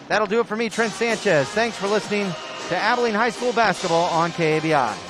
That'll do it for me, Trent Sanchez. Thanks for listening to Abilene High School basketball on KABI.